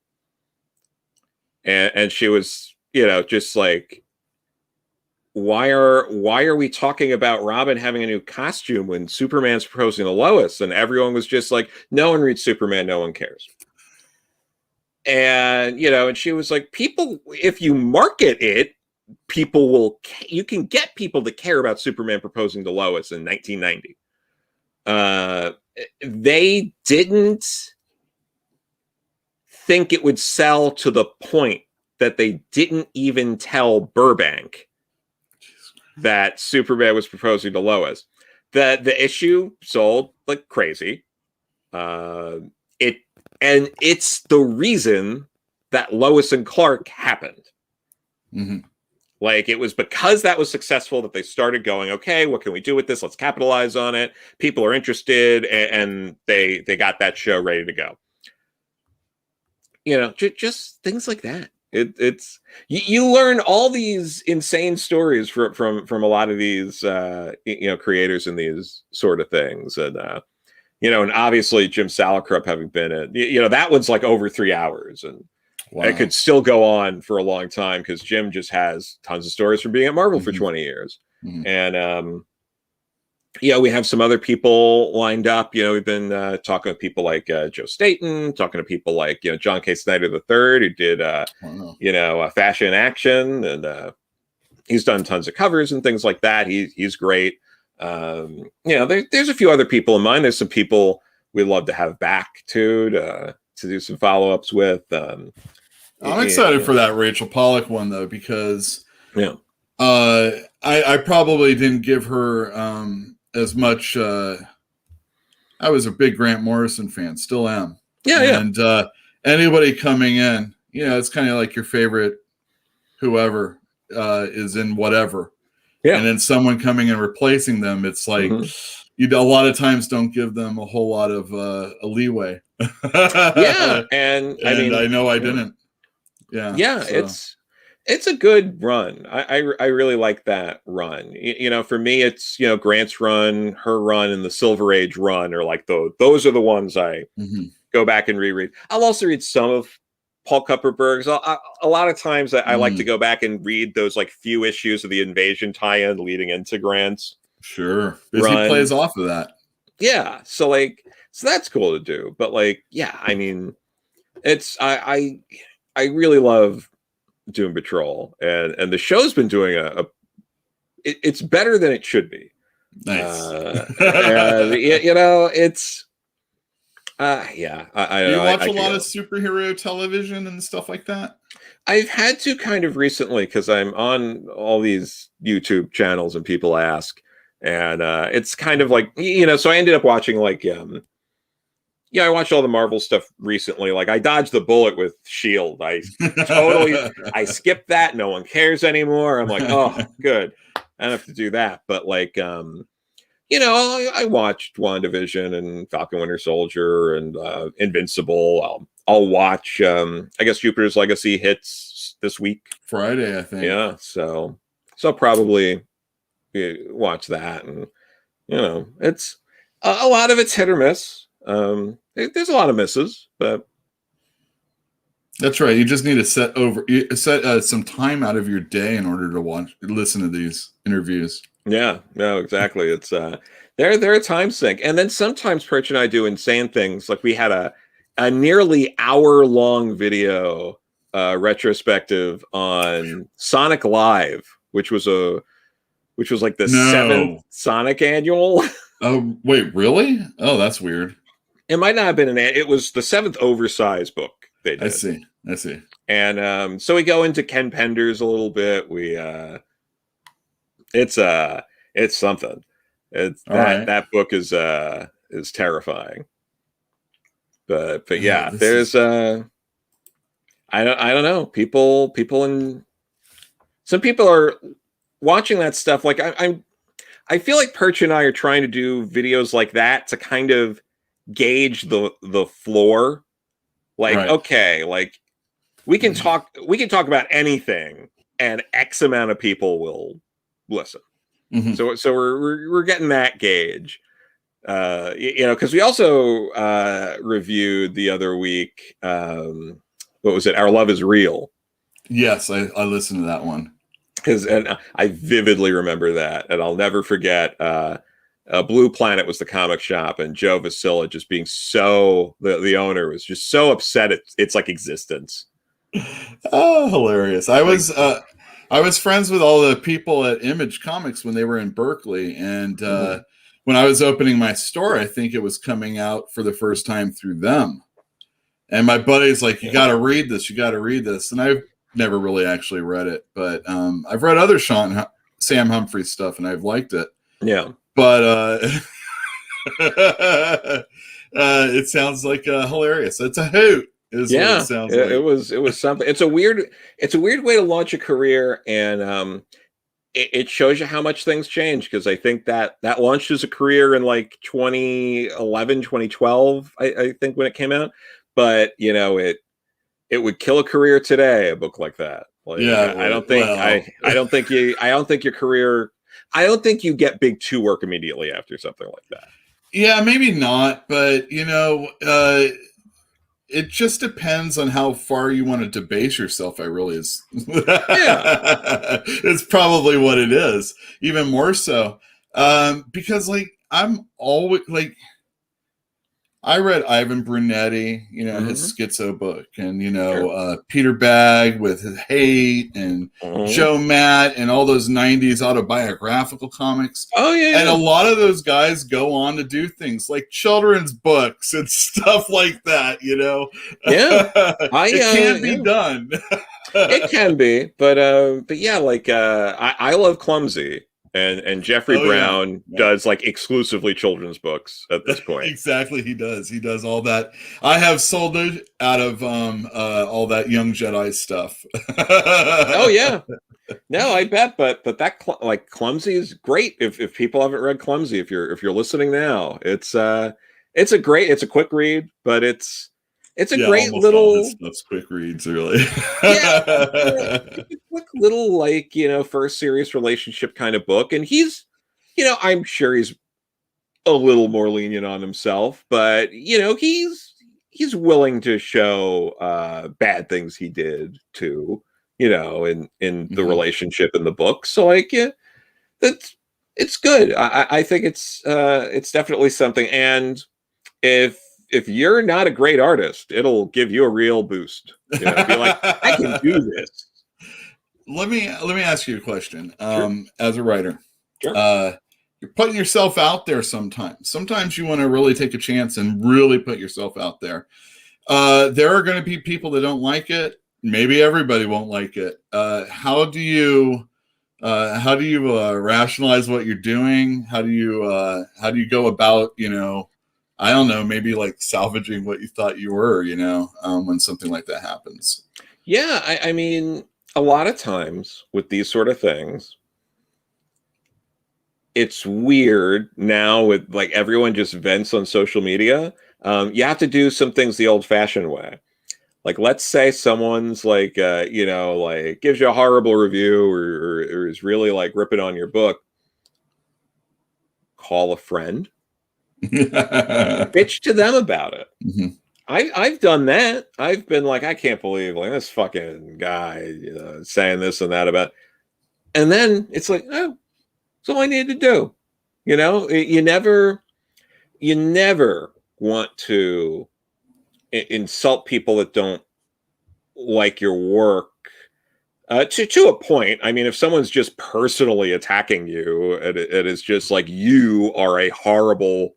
And she was, you know, just like, why are we talking about Robin having a new costume when Superman's proposing to Lois? And everyone was just like, no one reads Superman, no one cares. And, you know, and she was like, people, if you market it, you can get people to care about Superman proposing to Lois in 1990. They didn't think it would sell to the point that they didn't even tell Burbank that Superman was proposing to Lois. The issue sold like crazy. It's the reason that Lois and Clark happened. Like, it was because that was successful that they started going, okay, what can we do with this? Let's capitalize on it. People are interested, and they got that show ready to go. You know, just things like that. It's you learn all these insane stories from a lot of these creators and these sort of things. And and obviously Jim Salicrup having been that one's like over 3 hours, and wow. It could still go on for a long time, because Jim just has tons of stories from being at Marvel for 20 years. And we have some other people lined up. We've been talking with people like Joe Staten, talking to people like John K. Snyder III, who did Fashion Action, and he's done tons of covers and things like that. He's great. There's a few other people in mind. There's some people we'd love to have back too, to do some follow-ups with. I'm excited for that Rachel Pollack one, though, because I probably didn't give her as much. I was a big Grant Morrison fan, still am. And anybody coming in, it's kind of like your favorite whoever is in whatever. And then someone coming and replacing them, it's like you a lot of times don't give them a whole lot of a leeway. And I know I didn't. It's a good run. I really like that run. For me, it's Grant's run, her run, and the Silver Age run are like those are the ones I go back and reread. I'll also read some of Paul Kupperberg's. A lot of times I like to go back and read those like few issues of the Invasion tie-in leading into Grant's. Sure, because he plays off of that. Yeah, so that's cool to do. But it's I really love Doom Patrol, and the show's been doing it's better than it should be. Nice. And, you know, it's yeah. Do you watch a lot of superhero television and stuff like that? I've had to kind of recently because I'm on all these YouTube channels and people ask, and it's kind of like, you know, so I ended up watching like I watched all the Marvel stuff recently. Like I dodged the bullet with Shield. I skipped that. No one cares anymore. I'm like, oh, good. I don't have to do that. But like, you know, I watched WandaVision and Falcon Winter Soldier and Invincible. I'll watch, I guess Jupiter's Legacy hits this week. Friday, I think. Yeah. So I'll probably watch that. And, you know, it's a lot of it's hit or miss. There's a lot of misses, but that's right. You just need to set some time out of your day in order to listen to these interviews. Yeah, no, exactly. It's they're a time sink, and then sometimes Perch and I do insane things. Like we had a nearly hour-long video retrospective on Sonic Live, which was like the 7th Sonic annual. Oh wait, really? Oh, that's weird. It might not have been it was the 7th oversized book they did. I see. And so we go into Ken Penders a little bit. We it's something. That book is terrifying. But yeah, there's I don't know. People in some people are watching that stuff. Like I feel like Perch and I are trying to do videos like that to kind of gauge the floor. Like, right. Okay, like we can talk about anything and X amount of people will listen. Mm-hmm. So we're getting that gauge. You know, because we also reviewed the other week, what was it? Our Love is Real. Yes, I listened to that one. And I vividly remember that, and I'll never forget. Blue Planet was the comic shop, and Joe Vasilla just being the owner was just so upset at its like existence. Oh, hilarious! I was friends with all the people at Image Comics when they were in Berkeley, and when I was opening my store, I think it was coming out for the first time through them. And my buddy's like, "You got to read this. You got to read this." And I've never really actually read it, but I've read other Sam Humphries stuff, and I've liked it. Yeah. But it sounds like hilarious. It's a hoot. What it sounds like. It was something. It's a weird way to launch a career, and it shows you how much things change, because I think that launched as a career in like 2011, 2012, I think, when it came out. But you know, it would kill a career today, a book like that. Like, yeah, I don't think your career. I don't think you get big 2 work immediately after something like that. Yeah, maybe not, but you know, it just depends on how far you want to debase yourself. It's probably what it is, even more so, because like I'm always like. I read Ivan Brunetti, you know, his schizo book, and, you know, Peter Bagg with his Hate, and Joe Matt, and all those 90s autobiographical comics. Oh, yeah. And a lot of those guys go on to do things like children's books and stuff like that, you know? Yeah. It can be done. It can be. But yeah, like, I love Clumsy. And Jeffrey Brown does like exclusively children's books at this point. Exactly, he does. He does all that. I have sold it out of all that Young Jedi stuff. Oh yeah, no, I bet. But that like Clumsy is great. If people haven't read Clumsy, if you're listening now, it's a quick read, but it's a great little stuff's quick reads, really. It's a quick little, like, you know, first serious relationship kind of book. And he's, you know, I'm sure he's a little more lenient on himself, but you know, he's willing to show bad things he did too, you know, in the relationship in the book. So like, yeah, it's good. I think it's definitely something. And if you're not a great artist, it'll give you a real boost. You know, be like, I can do this. let me ask you a question. As a writer, Sure. you're putting yourself out there sometimes. Sometimes you want to really take a chance and really put yourself out there. There are going to be people that don't like it. Maybe everybody won't like it. How do you rationalize what you're doing? How do you go about, I don't know, maybe like salvaging what you thought you were, when something like that happens? Yeah, I mean, a lot of times with these sort of things, it's weird now with like everyone just vents on social media. You have to do some things the old-fashioned way. Like, let's say someone's like, like gives you a horrible review or is really like ripping on your book. Call a friend, bitch to them about it. Mm-hmm. I've done that. I've been like, I can't believe like this fucking guy, saying this and that about. And then it's like, oh, that's all I need to do. You never want to insult people that don't like your work to a point. I mean, if someone's just personally attacking you, it is just like you are a horrible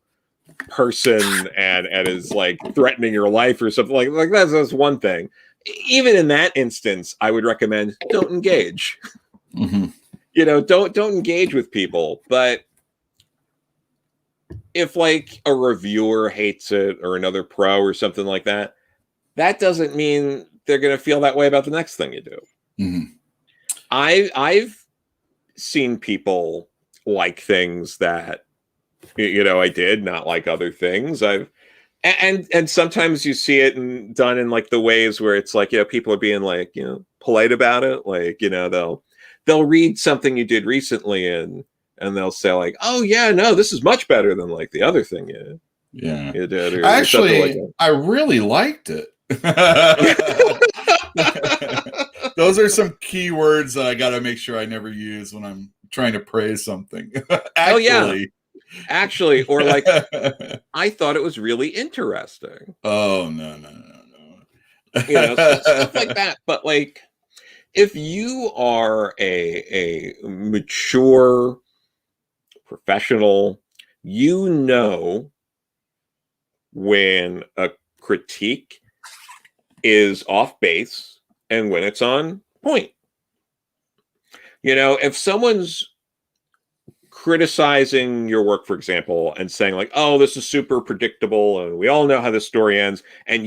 person and is like threatening your life or something like that's one thing. Even in that instance, I would recommend don't engage. Mm-hmm. Don't engage with people. But if like a reviewer hates it or another pro or something like that, that doesn't mean they're going to feel that way about the next thing you do. Mm-hmm. I've seen people like things that I did not like other things. And sometimes you see it done in like the ways where it's like, people are being like, polite about it. Like, they'll read something you did recently and they'll say like, oh yeah, no, this is much better than like the other thing you did. Or Actually, like that. I really liked it. Those are some key words that I got to make sure I never use when I'm trying to praise something. Actually, or like, I thought it was really interesting. Oh, no. Stuff like that. But like, if you are a mature professional, when a critique is off base and when it's on point. If someone's criticizing your work, for example, and saying like, oh, this is super predictable and we all know how this story ends, and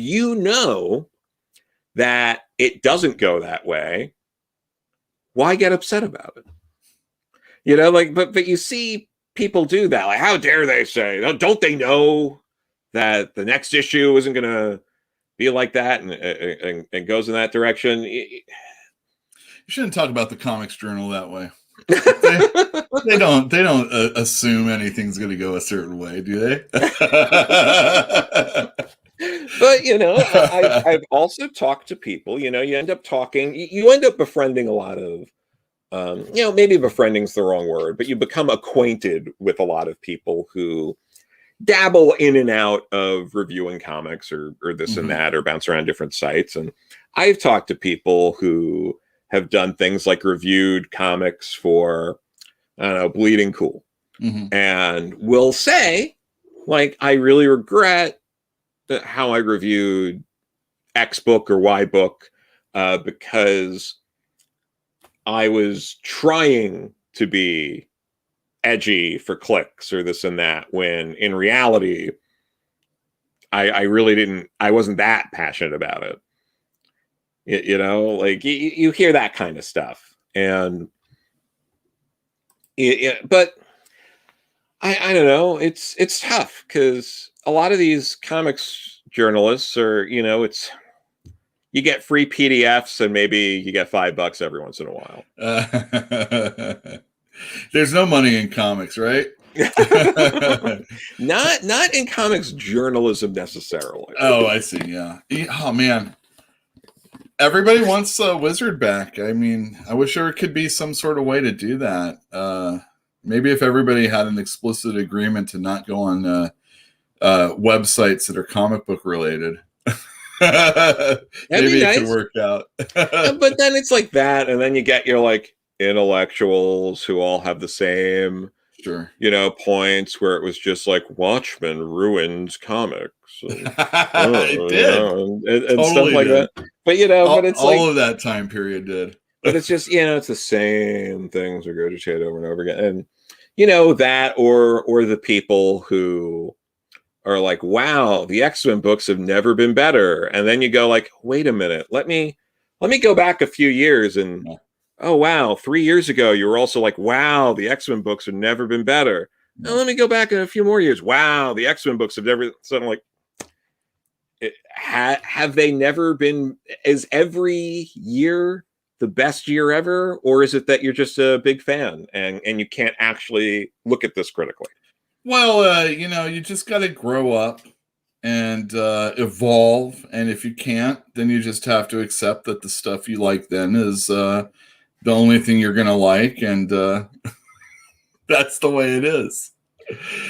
that it doesn't go that way, why get upset about it? But you see people do that. Like, how dare they say, don't they know that the next issue isn't going to be like that and goes in that direction? You shouldn't talk about the Comics Journal that way. They don't assume anything's going to go a certain way, do they? But I've also talked to people. You end up talking. You end up befriending a lot of, maybe befriending's the wrong word, but you become acquainted with a lot of people who dabble in and out of reviewing comics or this and that, or bounce around different sites. And I've talked to people who have done things like reviewed comics for, I don't know, Bleeding Cool, and will say like, I really regret how I reviewed X book or Y book because I was trying to be edgy for clicks or this and that, when in reality I wasn't that passionate about it. Like you hear that kind of stuff, and but I don't know, it's tough because a lot of these comics journalists are, you get free PDFs and maybe you get $5 every once in a while. There's no money in comics, right? Not in comics journalism necessarily. Oh, I see. Yeah. Oh man, everybody wants a wizard back. I mean, I wish there could be some sort of way to do that. Maybe if everybody had an explicit agreement to not go on websites that are comic book related. That'd Maybe be it could nice. work out. But then it's like that, and then you get your like intellectuals who all have the same, Sure. points where it was just like Watchmen ruins comics. And, It did. and stuff Totally like did. that. But but it's like, All of that time period did. but it's just, it's the same things regurgitated over and over again. And that, or the people who are like, wow, the X-Men books have never been better. And then you go like, wait a minute, let me go back a few years and Yeah. oh wow, 3 years ago you were also like, wow, the X-Men books have never been better. Yeah. Now let me go back in a few more years. Wow, the X-Men books have never. So I'm like, have they never been? Is every year the best year ever, or is it that you're just a big fan and you can't actually look at this critically? Well, you just got to grow up and evolve. And if you can't, then you just have to accept that the stuff you like then is the only thing you're going to like. And that's the way it is.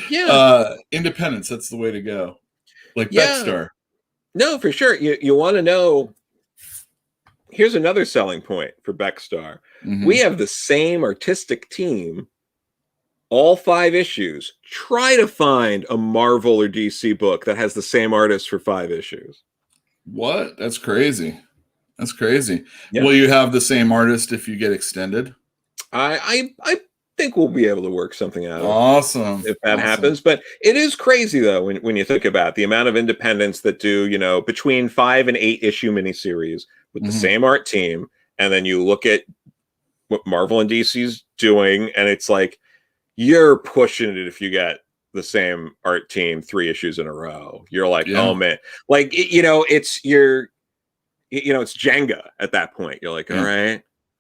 Yeah. Independence, that's the way to go. Like Yeah. Beckstar. No, for sure. You want to know. Here's another selling point for Beckstar. Mhm. We have the same artistic team, all 5 issues. Try to find a Marvel or DC book that has the same artist for 5 issues. What? That's crazy. That's crazy. Yeah. Will you have the same artist if you get extended? I think we'll be able to work something out. Awesome. If that happens. But it is crazy though when you think about the amount of independents that do, between 5 and 8 issue miniseries with the same art team, and then you look at what Marvel and DC's doing, and it's like you're pushing it if you get the same art team 3 issues in a row. You're like, oh man, like it's it's Jenga at that point. You're like,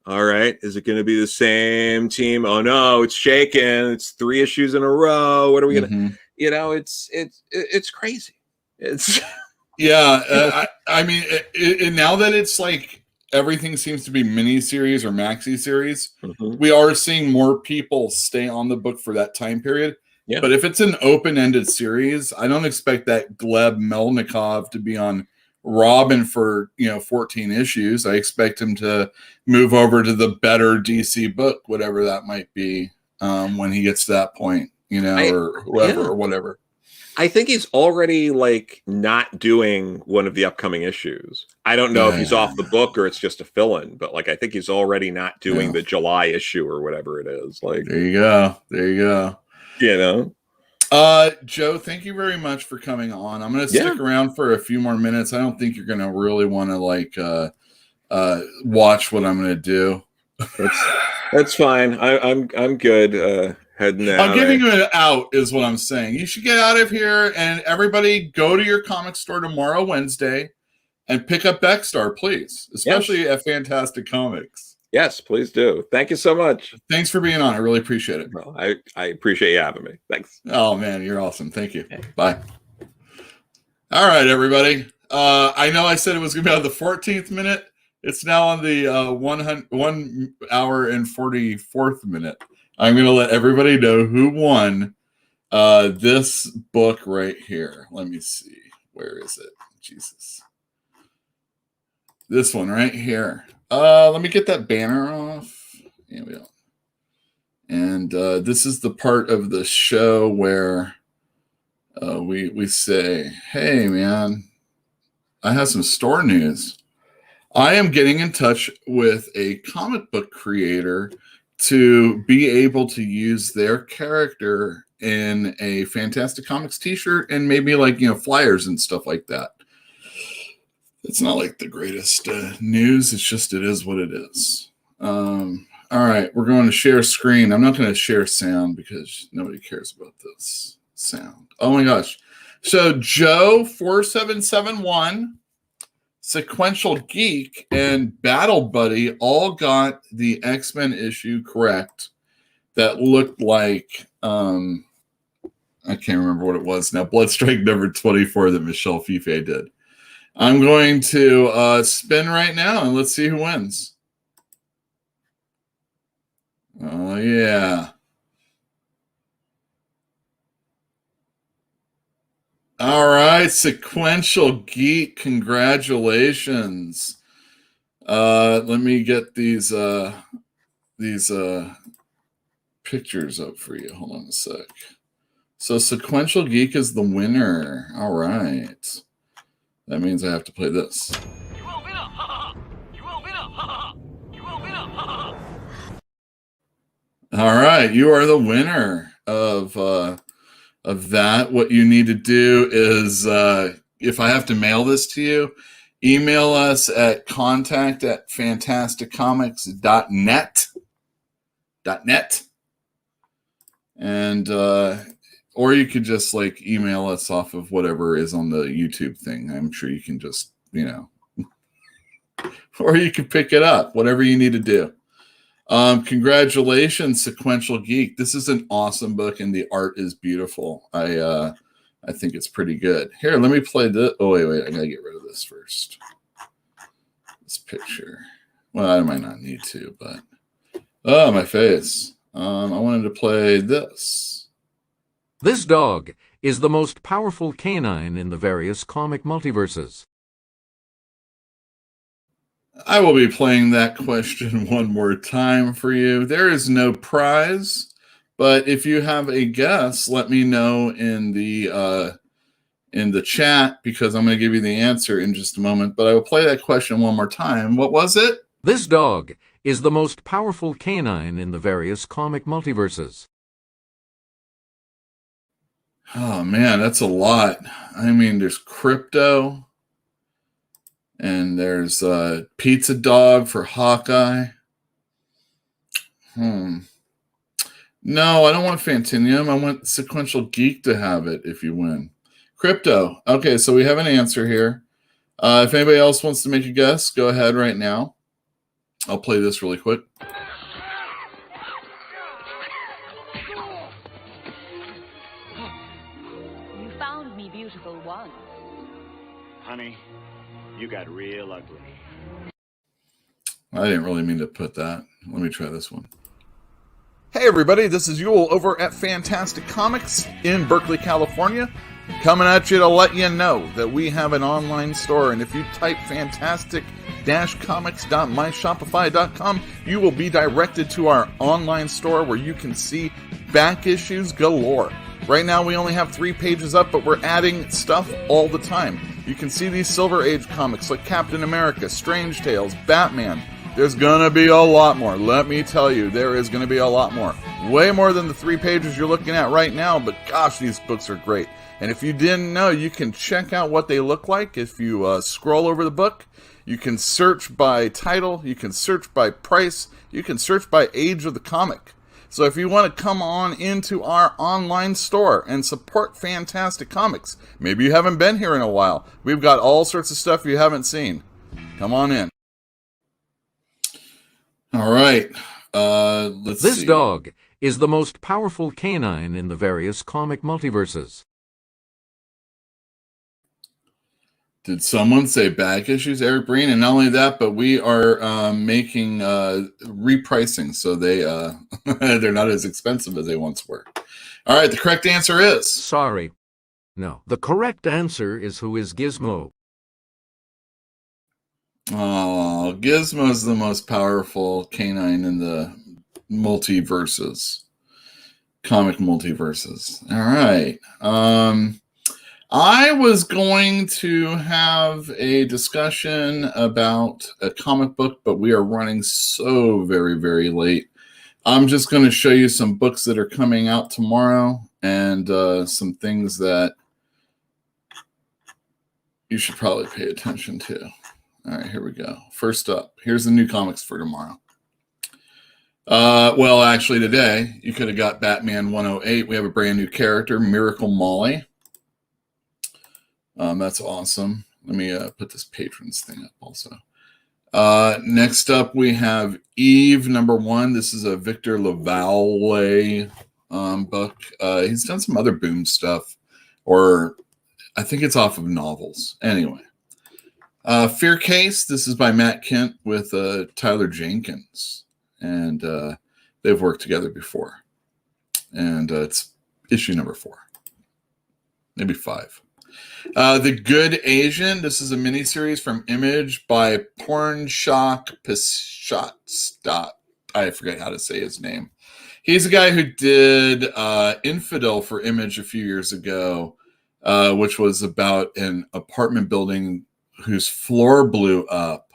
all right, is it going to be the same team? Oh no, it's shaking. It's 3 issues in a row. What are we gonna? It's crazy. It's yeah. I mean, now that it's like everything seems to be mini series or maxi series, we are seeing more people stay on the book for that time period. Yeah. But if it's an open-ended series, I don't expect that Gleb Melnikov to be on Robin for 14 issues. I expect him to move over to the better DC book, whatever that might be, when he gets to that point, or whoever or whatever. I think he's already like not doing one of the upcoming issues. I don't know if he's off the book or it's just a fill-in, but like I think he's already not doing the July issue or whatever it is. Like there you go. Joe, thank you very much for coming on. I'm going to stick around for a few more minutes. I don't think you're going to really want to like watch what I'm going to do. That's fine. I'm good. Heading out. I'm giving you an out is what I'm saying. You should get out of here, and everybody go to your comic store tomorrow, Wednesday, and pick up Beckstar, please, especially at Fantastic Comics. Yes, please do. Thank you so much. Thanks for being on. I really appreciate it. Well, I appreciate you having me. Thanks. Oh, man, you're awesome. Thank you. Bye. All right, everybody. I know I said it was going to be on the 14th minute. It's now on the 1 hour and 44th minute. I'm going to let everybody know who won this book right here. Let me see. Where is it? Jesus. This one right here. Let me get that banner off. Here we go. And this is the part of the show where we say, hey, man, I have some store news. I am getting in touch with a comic book creator to be able to use their character in a Fantastic Comics t-shirt and maybe like, flyers and stuff like that. It's not like the greatest news. It's just, it is what it is. All right, we're going to share screen. I'm not going to share sound because nobody cares about this sound. Oh my gosh. So Joe 4771, Sequential Geek, and Battle Buddy all got the X-Men issue correct. That looked like I can't remember what it was now. Bloodstrike number 24 that Michelle Fife did. I'm going to spin right now and let's see who wins. Oh yeah. All right, Sequential Geek, congratulations. Let me get these pictures up for you. Hold on a sec. So Sequential Geek is the winner. All right. That means I have to play this. You are winner. Ha ha. You are winner. Ha ha. You are winner. Ha ha. All right, you are the winner of that. What you need to do is, if I have to mail this to you, email us at contact@fantasticcomics.net. And or you could just like email us off of whatever is on the YouTube thing. I'm sure you can just, or you can pick it up, whatever you need to do. Congratulations, Sequential Geek. This is an awesome book and the art is beautiful. I think it's pretty good. Here, let me play this. Oh, wait. I gotta get rid of this first. This picture. Well, I might not need to, but oh, my face. I wanted to play this. This dog is the most powerful canine in the various comic multiverses. I will be playing that question one more time for you. There is no prize, but if you have a guess, let me know in the chat, because I'm going to give you the answer in just a moment. But I will play that question one more time. What was it? This dog is the most powerful canine in the various comic multiverses. Oh, man, that's a lot. I mean, there's Crypto, and there's Pizza Dog for Hawkeye. No, I don't want Fantinium. I want Sequential Geek to have it if you win. Crypto. Okay, so we have an answer here. If anybody else wants to make a guess, go ahead right now. I'll play this really quick. You found me beautiful once. Honey, you got real ugly. I didn't really mean to put that. Let me try this one. Hey everybody, this is Yule over at Fantastic Comics in Berkeley, California. Coming at you to let you know that we have an online store, and if you type fantastic-comics.myshopify.com, you will be directed to our online store where you can see back issues galore. Right now we only have 3 pages up, but we're adding stuff all the time. You can see these Silver Age comics like Captain America, Strange Tales, Batman. There's gonna be a lot more. Let me tell you, there is gonna be a lot more. Way more than the 3 pages you're looking at right now, but gosh, these books are great. And if you didn't know, you can check out what they look like if you scroll over the book. You can search by title, you can search by price, you can search by age of the comic. So if you want to come on into our online store and support Fantastic Comics, maybe you haven't been here in a while, we've got all sorts of stuff you haven't seen. Come on in. All right. Let's see. This dog is the most powerful canine in the various comic multiverses. Did someone say back issues, Eric Breen? And not only that, but we are making repricing, so they're not as expensive as they once were. All right, the correct answer is... Sorry. No, the correct answer is who is Gizmo. Oh, Gizmo's the most powerful canine in the multiverses. Comic multiverses. All right. I was going to have a discussion about a comic book, but we are running so very, very late. I'm just going to show you some books that are coming out tomorrow and some things that you should probably pay attention to. All right, here we go. First up, here's the new comics for tomorrow. Well, actually today, you could have got Batman 108. We have a brand new character, Miracle Molly. That's awesome. Let me put this patrons thing up also. Next up, we have Eve #1. This is a Victor Lavalle book. He's done some other Boom stuff, or I think it's off of novels. Anyway, Fear Case. This is by Matt Kent with Tyler Jenkins, and they've worked together before. And it's issue #4, maybe 5. The Good Asian. This is a miniseries from Image by Pornshok Pishotstot. I forget how to say his name. He's a guy who did Infidel for Image a few years ago, which was about an apartment building whose floor blew up,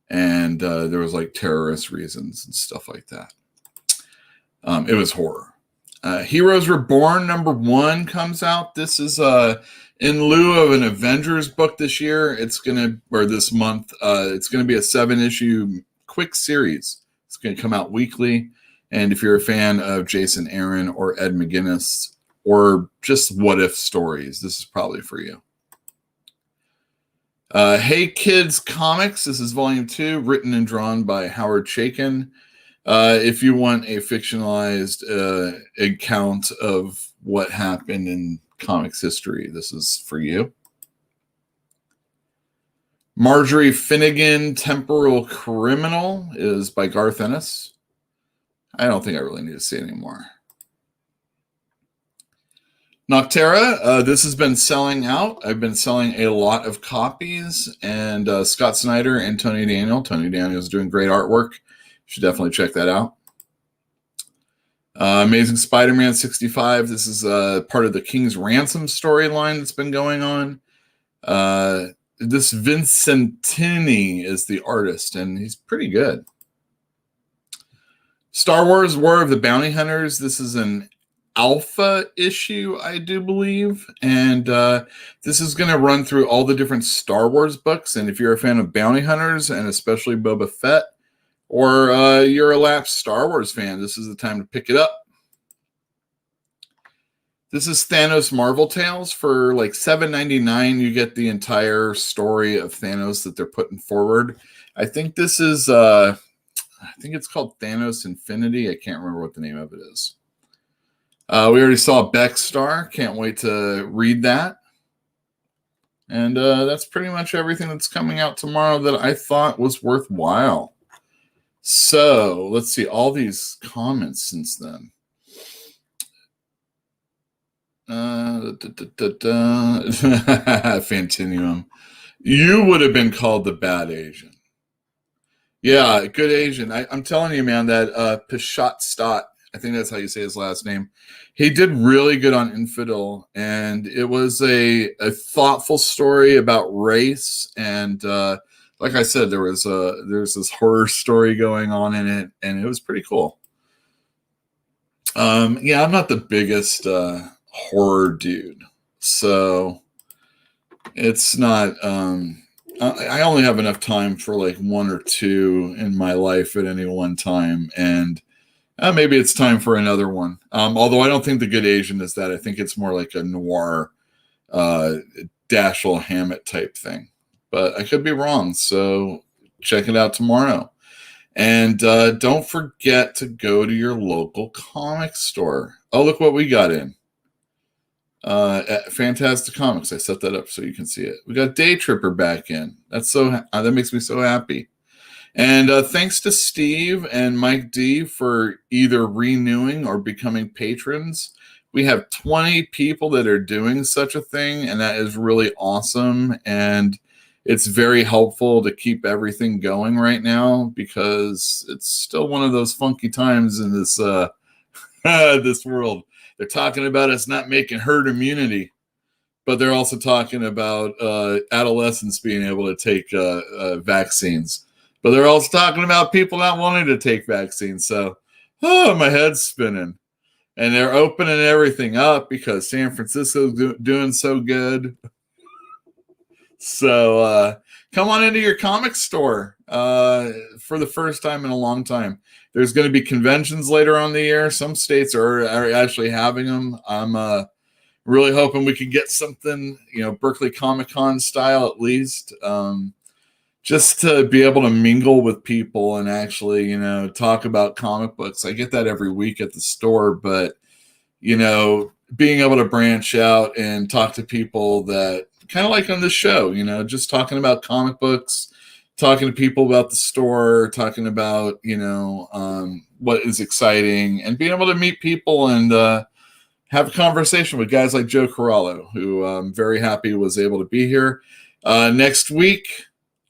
and there was like terrorist reasons and stuff like that. It was horror. Heroes Reborn #1 comes out. This is in lieu of an Avengers book this year. This month. It's gonna be a 7-issue quick series. It's gonna come out weekly. And if you're a fan of Jason Aaron or Ed McGuinness or just what if stories, this is probably for you. Hey Kids Comics. This is volume 2, written and drawn by Howard Chaykin. If you want a fictionalized account of what happened in comics history, this is for you. Marjorie Finnegan, Temporal Criminal is by Garth Ennis. I don't think I really need to say anymore. Noctera, this has been selling out. I've been selling a lot of copies, and Scott Snyder and Tony Daniel. Tony Daniel is doing great artwork. You should definitely check that out. Amazing Spider-Man 65. This is part of the King's Ransom storyline that's been going on. This Vincentini is the artist, and he's pretty good. Star Wars War of the Bounty Hunters. This is an alpha issue, I do believe. And this is going to run through all the different Star Wars books. And if you're a fan of Bounty Hunters, and especially Boba Fett, or you're a lapsed Star Wars fan, this is the time to pick it up. This is Thanos Marvel Tales. For like $7.99, you get the entire story of Thanos that they're putting forward. I think this is... I think it's called Thanos Infinity. I can't remember what the name of it is. We already saw Beckstar. Can't wait to read that. And that's pretty much everything that's coming out tomorrow that I thought was worthwhile. So let's see all these comments since then. Fantinuum. You would have been called the bad Asian. Yeah, Good Asian. I'm telling you, man, that Pishotstot, I think that's how you say his last name. He did really good on Infidel, and it was a thoughtful story about race. And like I said, there's this horror story going on in it, and it was pretty cool. Yeah, I'm not the biggest horror dude, so it's not. I only have enough time for like 1 or 2 in my life at any one time, and maybe it's time for another one. Although I don't think The Good Asian is that. I think it's more like a noir, Dashiell Hammett type thing. But I could be wrong, so check it out tomorrow. And don't forget to go to your local comic store. Oh, look what we got in. At Fantastic Comics. I set that up so you can see it. We got Day Tripper back in. That makes me so happy. And thanks to Steve and Mike D for either renewing or becoming patrons. We have 20 people that are doing such a thing, and that is really awesome. And it's very helpful to keep everything going right now, because it's still one of those funky times in this this world. They're talking about us not making herd immunity, but they're also talking about adolescents being able to take vaccines. But they're also talking about people not wanting to take vaccines. So, my head's spinning. And they're opening everything up because San Francisco's doing so good. So, come on into your comic store for the first time in a long time. There's going to be conventions later on the year. Some states are actually having them. I'm really hoping we can get something, Berkeley Comic Con style at least, just to be able to mingle with people and actually, talk about comic books. I get that every week at the store, but, being able to branch out and talk to people that kind of like on this show, just talking about comic books, talking to people about the store, talking about, what is exciting, and being able to meet people and have a conversation with guys like Joe Corallo, who I'm very happy was able to be here. Next week,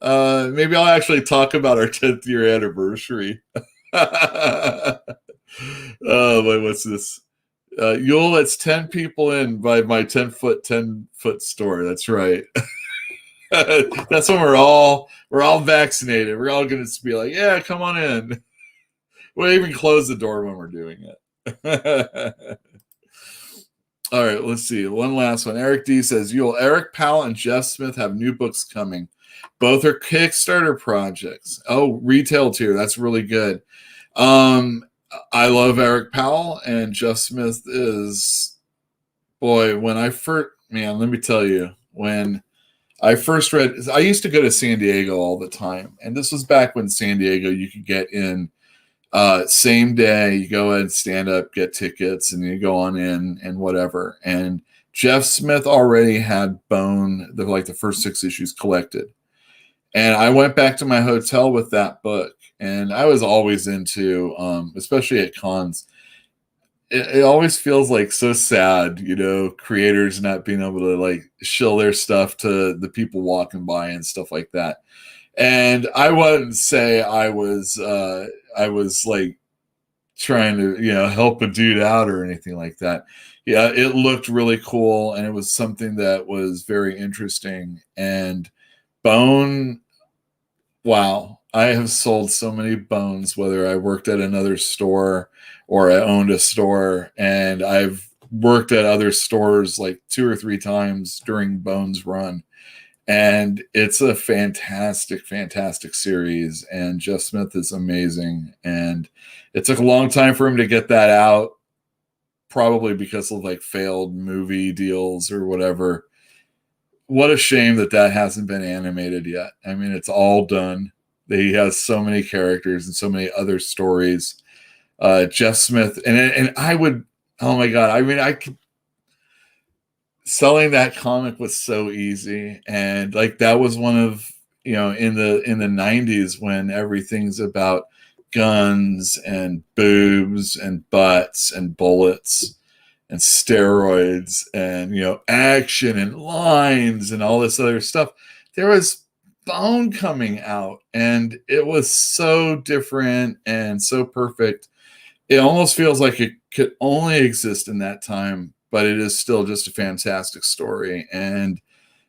maybe I'll actually talk about our 10th year anniversary. Oh, wait, what's this? Yule, it's 10 people in by my 10 foot store. That's right. That's when we're all vaccinated. We're all going to be like, yeah, come on in. We'll even close the door when we're doing it. All right, let's see. One last one. Eric D says, Yule, Eric Powell and Jeff Smith have new books coming. Both are Kickstarter projects. Oh, retail tier. That's really good. I love Eric Powell, and Jeff Smith is, boy, when I first, man, let me tell you, when I first read, I used to go to San Diego all the time, and this was back when San Diego, you could get in same day, you go ahead and stand up, get tickets, and you go on in and whatever. And Jeff Smith already had Bone, the first 6 issues collected. And I went back to my hotel with that book, and I was always into, especially at cons, it always feels like so sad, creators not being able to like shill their stuff to the people walking by and stuff like that. And I wouldn't say I was like trying to, help a dude out or anything like that. Yeah, it looked really cool, and it was something that was very interesting. And Bone, wow, I have sold so many Bones, whether I worked at another store or I owned a store, and I've worked at other stores like 2 or 3 times during Bones run. And it's a fantastic, fantastic series. And Jeff Smith is amazing. And it took a long time for him to get that out, probably because of like failed movie deals or whatever. What a shame that hasn't been animated yet. I mean, it's all done. He has so many characters and so many other stories. Jeff Smith, and I would, oh my God, I mean, selling that comic was so easy, and like that was one of, in the 90s when everything's about guns and boobs and butts and bullets and steroids and action and lines and all this other stuff. There was Bone coming out, and it was so different and so perfect. It almost feels like it could only exist in that time, but it is still just a fantastic story. And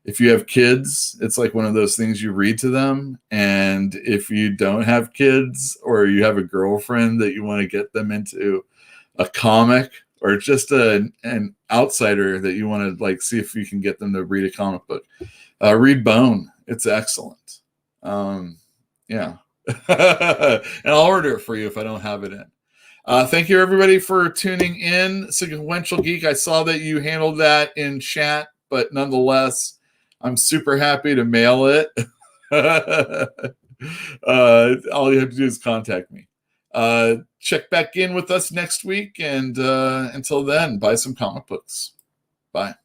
if you have kids, it's like one of those things you read to them. And if you don't have kids, or you have a girlfriend that you want to get them into a comic, or just an outsider that you want to like see if you can get them to read a comic book, read Bone. It's excellent. Yeah. And I'll order it for you if I don't have it in. Thank you, everybody, for tuning in. Sequential Geek, I saw that you handled that in chat, but nonetheless, I'm super happy to mail it. All you have to do is contact me. Check back in with us next week, and until then, buy some comic books. Bye.